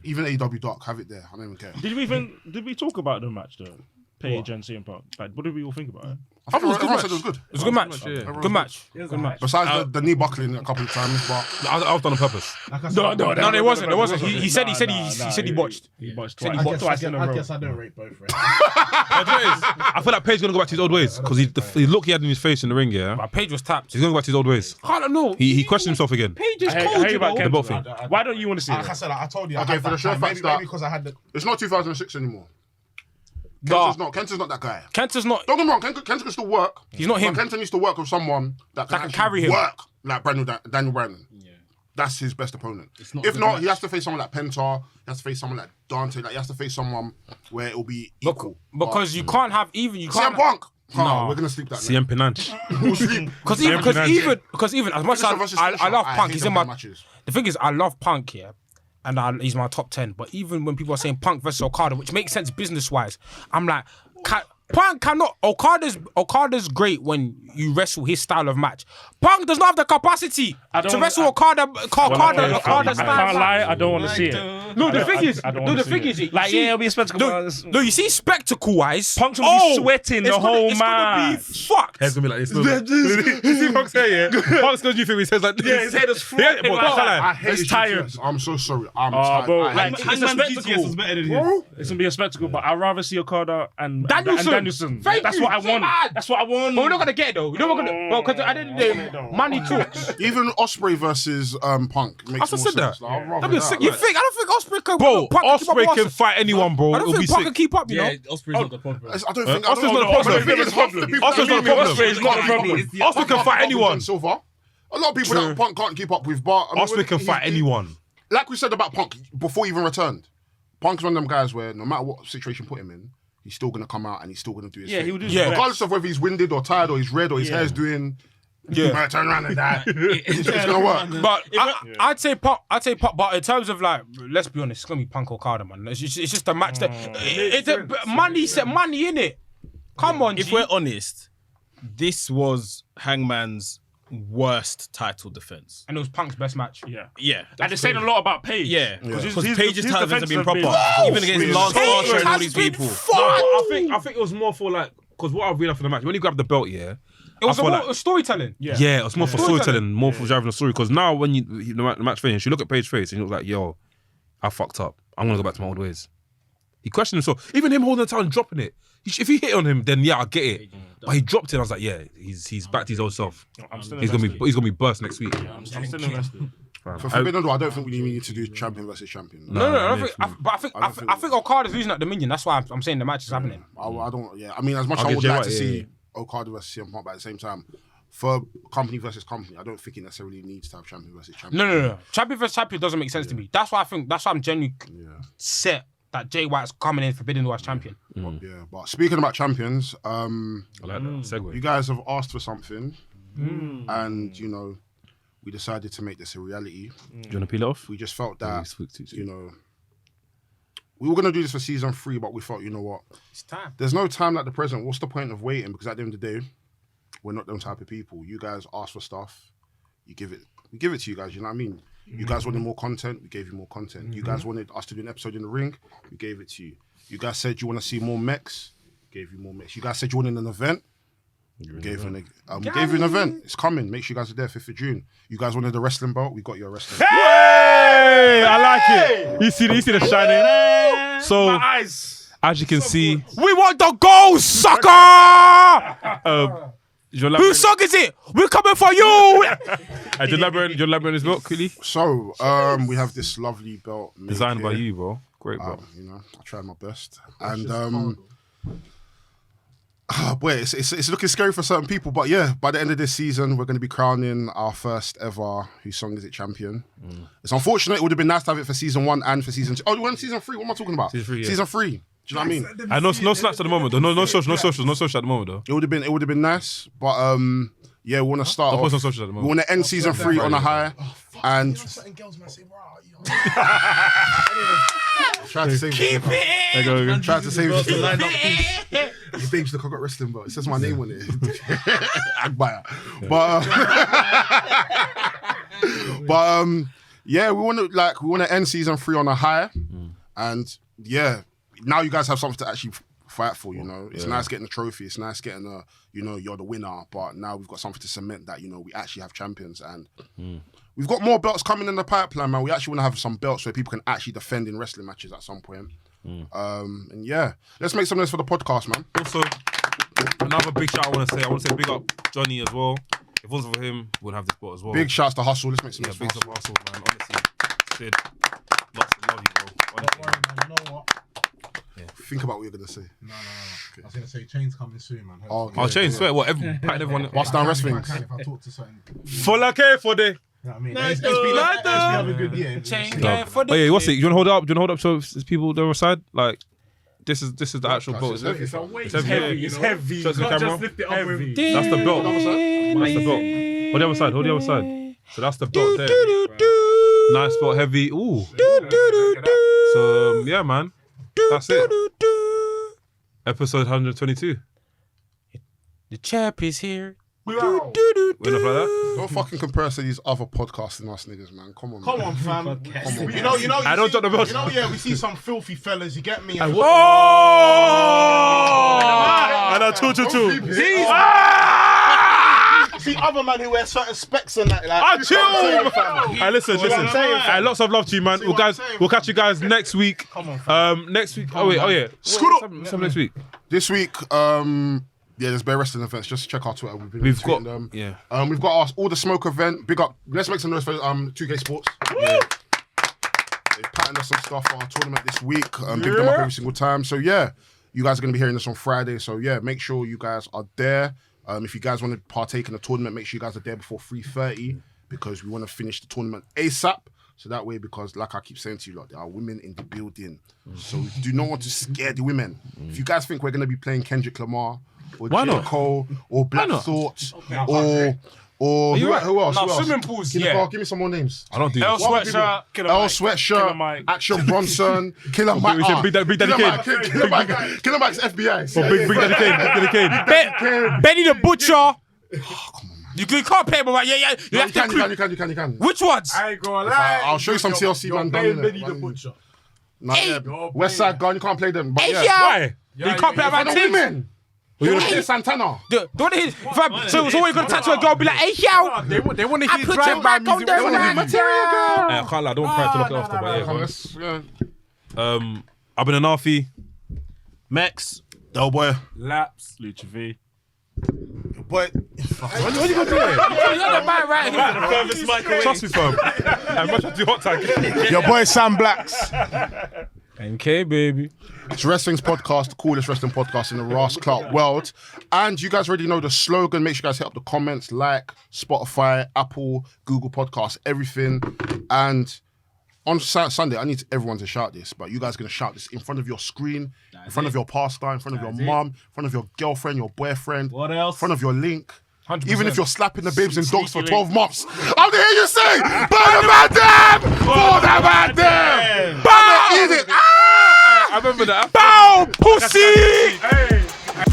Even AEW Dark, have it there. I don't even care. Did we talk about the match though? Paige and CM Punk. Like, what did we all think about it? I think everyone said it was good. It was a good match. Good match. Good match. Besides the knee buckling a couple of times, but I was done on purpose. No, it wasn't. It wasn't. He said he botched. He botched Said he twice. botched Twice in a row. I guess I don't rate both, right? I feel like Page's gonna go back to his old ways because the look he had in his face in the ring, yeah. But Page was tapped. He's gonna go back to his old ways. I don't know. He questioned himself again. Page is I cold, hear you about know. They're both Kenta. Why don't you want to see Like I it? said, I told you. Okay, I had for the that show time. facts Maybe that- because I had the. it's not 2006 anymore. Nah. Kenta's not that guy. Kenta's not. Don't get me wrong, Kenta can still work. He's not him. But Kenta needs to work with someone that can can actually carry him. work like Daniel Bryan. Yeah. That's his best opponent. If not, he has to face someone like Penta. He has to face someone like Dante. Like he has to face someone where it will be equal. Because you can't have even. You CM can't. Punk. No. No, we're gonna sleep that night. CM Penanch. We'll sleep. Because even as much as I love Punk, he's in my. matches. The thing is, I love Punk here, and he's my top 10. But even when people are saying Punk versus Okada, which makes sense business wise, I'm like, Punk cannot. Okada's great when you wrestle his style of match. Punk does not have the capacity to wrestle Okada style. I can't lie, I don't want to see it. No, the thing is, I don't want to see it. Like, yeah, it'll be a spectacle. No, you see, spectacle wise, Punk's gonna be sweating the whole It's gonna be match. fucked. Head's gonna be like this. You see Punk's hair, yeah? Punk's gonna do things. He says like this. Yeah, his head is flopping like that. I hate It's his tired. GTS. I'm so sorry. I'm tired. Bro, I hate like, it. it's a spectacle. better than Bro, It's gonna be a spectacle, but I'd rather see Okada and Danielson. Thank That's you. what I So want. bad. That's what I want. But we're not gonna get it though. You know we're gonna. Well, because I didn't do money talks. even Osprey versus Punk makes I more said that. sense. Like, I'd rather That'd be a that. sick You match. think? I don't think Osprey can. Bro, Punk can keep up Osprey with can us. fight anyone, bro. I don't It'll be think Punk sick. can keep up. You know. Osprey's not the problem. I don't think. Osprey's not a problem. Osprey's not a problem. Osprey's not a problem. Osprey's not a problem. Osprey can fight anyone. Silver. A lot of people that Punk can't keep up with, but I mean, Osprey can fight anyone. Like we said about Punk before he even returned. Punk's one of them guys where no matter what situation put him in, he's still gonna come out and he's still gonna do his thing. He would do Yeah. Regardless of whether he's winded or tired or he's red or his hair's doing. Yeah. Might turn around and die. It's gonna work. But I'd say Punk. But in terms of like, let's be honest, it's gonna be Punk Okada, man. It's just a match that money in it. Come on, If G. we're honest, this was Hangman's worst title defense. And it was Punk's best match. Yeah. And they're saying a lot about Paige. Yeah, because his Page's defense titles have been proper. been- Even against Lance Archer and all these people. I think it was more for like because what I realized from the match when he grabbed the belt, yeah. It was I feel more like- storytelling. Yeah, it was more for storytelling, more for driving the story. Because now when the match finished, you look at Page's face and you look like, yo, I fucked up. I'm gonna go back to my old ways. He questioned himself. Even him holding the title and dropping it. If he hit on him, then yeah, I get it. But he dropped it. And I was like, yeah, he's back to his old self. I'm still He's gonna be burst next week. I'm still invested. For Forbidden Door, I don't think we need to do champion versus champion. No, I don't think. I think Okada's losing at Dominion. That's why I'm saying the match is happening. I don't. Yeah, I mean, as much as I'll I give would Jay like White, to yeah, see Okada versus CM Punk, but at the same time, for company versus company, I don't think it necessarily needs to have champion versus champion. No. Champion versus champion doesn't make sense to me. That's why I think. That's why I'm genuinely set that Jay White's coming in Forbidden Door as champion. Yeah, but speaking about champions, I like that segue. you guys have asked for something, and you know, we decided to make this a reality. Do you want to peel it off? We just felt that you know, we were gonna do this for season 3, but we thought, you know what? It's time. There's no time like the present. What's the point of waiting? Because at the end of the day, we're not them type of people. You guys ask for stuff, we give it to you guys. You know what I mean? You guys wanted more content, we gave you more content. You guys wanted us to do an episode in the ring, we gave it to you. You guys said you want to see more mechs, gave you more mechs. You guys said you wanted an event, we gave you an event. It's coming. Make sure you guys are there 5th of June. You guys wanted a wrestling belt, we got you a wrestling belt. Hey, I like it. You see the shining. So, My eyes. as you can see, We want the goal, sucker! Whose song is it? We're coming for you! do you elaborate on this belt quickly? So, we have this lovely belt. made Designed by here. you, bro. Great belt. You know, I tried my best. And, boy, it's looking scary for certain people. But yeah, by the end of this season, we're going to be crowning our first ever Whose Song Is It champion. It's unfortunate. It would have been nice to have it for season 1 and for season 2. Oh, you want season 3? What am I talking about? Season 3, yeah. Season 3. Do you know what I mean? And no snaps at the moment, though. No socials at the moment, though. It would have been nice. But yeah, we want to start Don't post on off. socials at the We moment. want to end season 3 on a high. And try to save it. Try to save it. You think look, I got wrestling belt. It says my name on it. Agbaya. But yeah, we want to end season 3 on a high. And yeah, now you guys have something to actually fight for, you know. It's nice getting the trophy. It's nice getting you know, you're the winner. But now we've got something to cement that, you know, we actually have champions. And we've got more belts coming in the pipeline, man. We actually want to have some belts where people can actually defend in wrestling matches at some point. And yeah, let's make some of this for the podcast, man. Also, another big shout I want to say big up Johnny as well. If it wasn't for him, we'd have this belt as well. Big shouts to Hustle. Let's make some big noise for up Hustle, man. Honestly, Sid, lots of love you, bro. Honestly. You know what? Think about what you're going to say. No. I was going to say Chain's coming soon, man. Oh, Oh, Shane, swear, what? Everyone. Bust down WRESTHINGS. If I talk to certain people, For like for the. you know what I mean? It's been a good year. Oh yeah, what's it? Do you want to hold up? Do you want to hold up so people the other side? Like, this is the actual belt. It's heavy. It's Heavy. It's heavy. Show it to the camera. Lift it up with That's the belt. That's the belt. Hold the other side. Hold the other side. So that's the belt there. Nice belt, heavy. Ooh. So yeah, man. That's it. Episode 122. The champ is here. We're enough like that. Don't fucking compare us to these other podcasting us niggas, man. Come on, Come man. on, fam. You know. I don't drop the belt. You know, yeah, we see some filthy fellas. You get me? And I two. See other man who wear certain specs and that. Like, Chill. Hey, listen. I'm saying, fam? Hey, lots of love to you, man. See what I'm saying, We'll catch you guys next week. Come on, fam. Next week. Oh yeah. Scoot up. What's up next week? This week, yeah, there's bare wrestling events. Just check our Twitter. We've got tweeting them. yeah. We've got all the smoke event. Big up. Let's make some noise for 2K Sports. Yeah. They patterned us some stuff for our tournament this week. Big them up every single time. So yeah, you guys are gonna be hearing this on Friday. So yeah, make sure you guys are there. If you guys want to partake in the tournament, make sure you guys are there before 3:30 because we want to finish the tournament ASAP. So that way, because like I keep saying to you, like, there are women in the building. So we do not want to scare the women. If you guys think we're gonna be playing Kendrick Lamar or Why J. not? Cole or Black not? Thought or who else? No, Who else? swimming pools, Killer yeah. Bar, give me some more names. I don't do L this. Sweatshirt. L Sweatshirt, Mike. Action Bronson, Killer Mike. We said Big Daddy Kane. Killer Mike's FBI. Big Daddy Kane. Benny the Butcher. You can't play, but yeah. You have to. You can. Which ones? I ain't gonna lie. I'll show you some TLC man done in Benny the it. Butcher. West Side Gun, you can't play them. But Hey, yeah. yo. Why? You can't play For about the teams. women. You're gonna play Santana. Don't hit. So what you're gonna touch to a girl? Be like, hey yo. They want to I hear put your drive-by back on music. the They wanna hear run. Material girl. I can't lie. I don't try to look it after, but yeah. go on. Yeah. I've been an Arfi. Max. Del boy. Laps. Lucha V. But What are you gonna do? You're the man right here. Trust me, fam. I'm much to do hot tag. your boy Sam Blacks. MK baby. It's Wrestling's podcast, the coolest wrestling podcast in the Ras Clark world. And you guys already know the slogan. Make sure you guys hit up the comments, like Spotify, Apple, Google Podcasts, everything. And on Sunday, I need everyone to shout this, but you guys are going to shout this in front of your screen, in front of your pastor, in front of your mum, in front of your girlfriend, your boyfriend, What else? in front of your link. 100%. Even if you're slapping the babes and dogs for 12 months, I'm going to hear you say, "Burn the Mandem! For the Mandem! Bow! I remember that. Bow! Pussy!"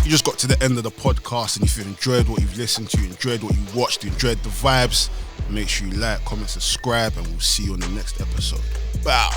You just got to the end of the podcast, and if you've enjoyed what you've listened to, enjoyed what you watched, enjoyed the vibes, make sure you like, comment, subscribe, and we'll see you on the next episode. Bow!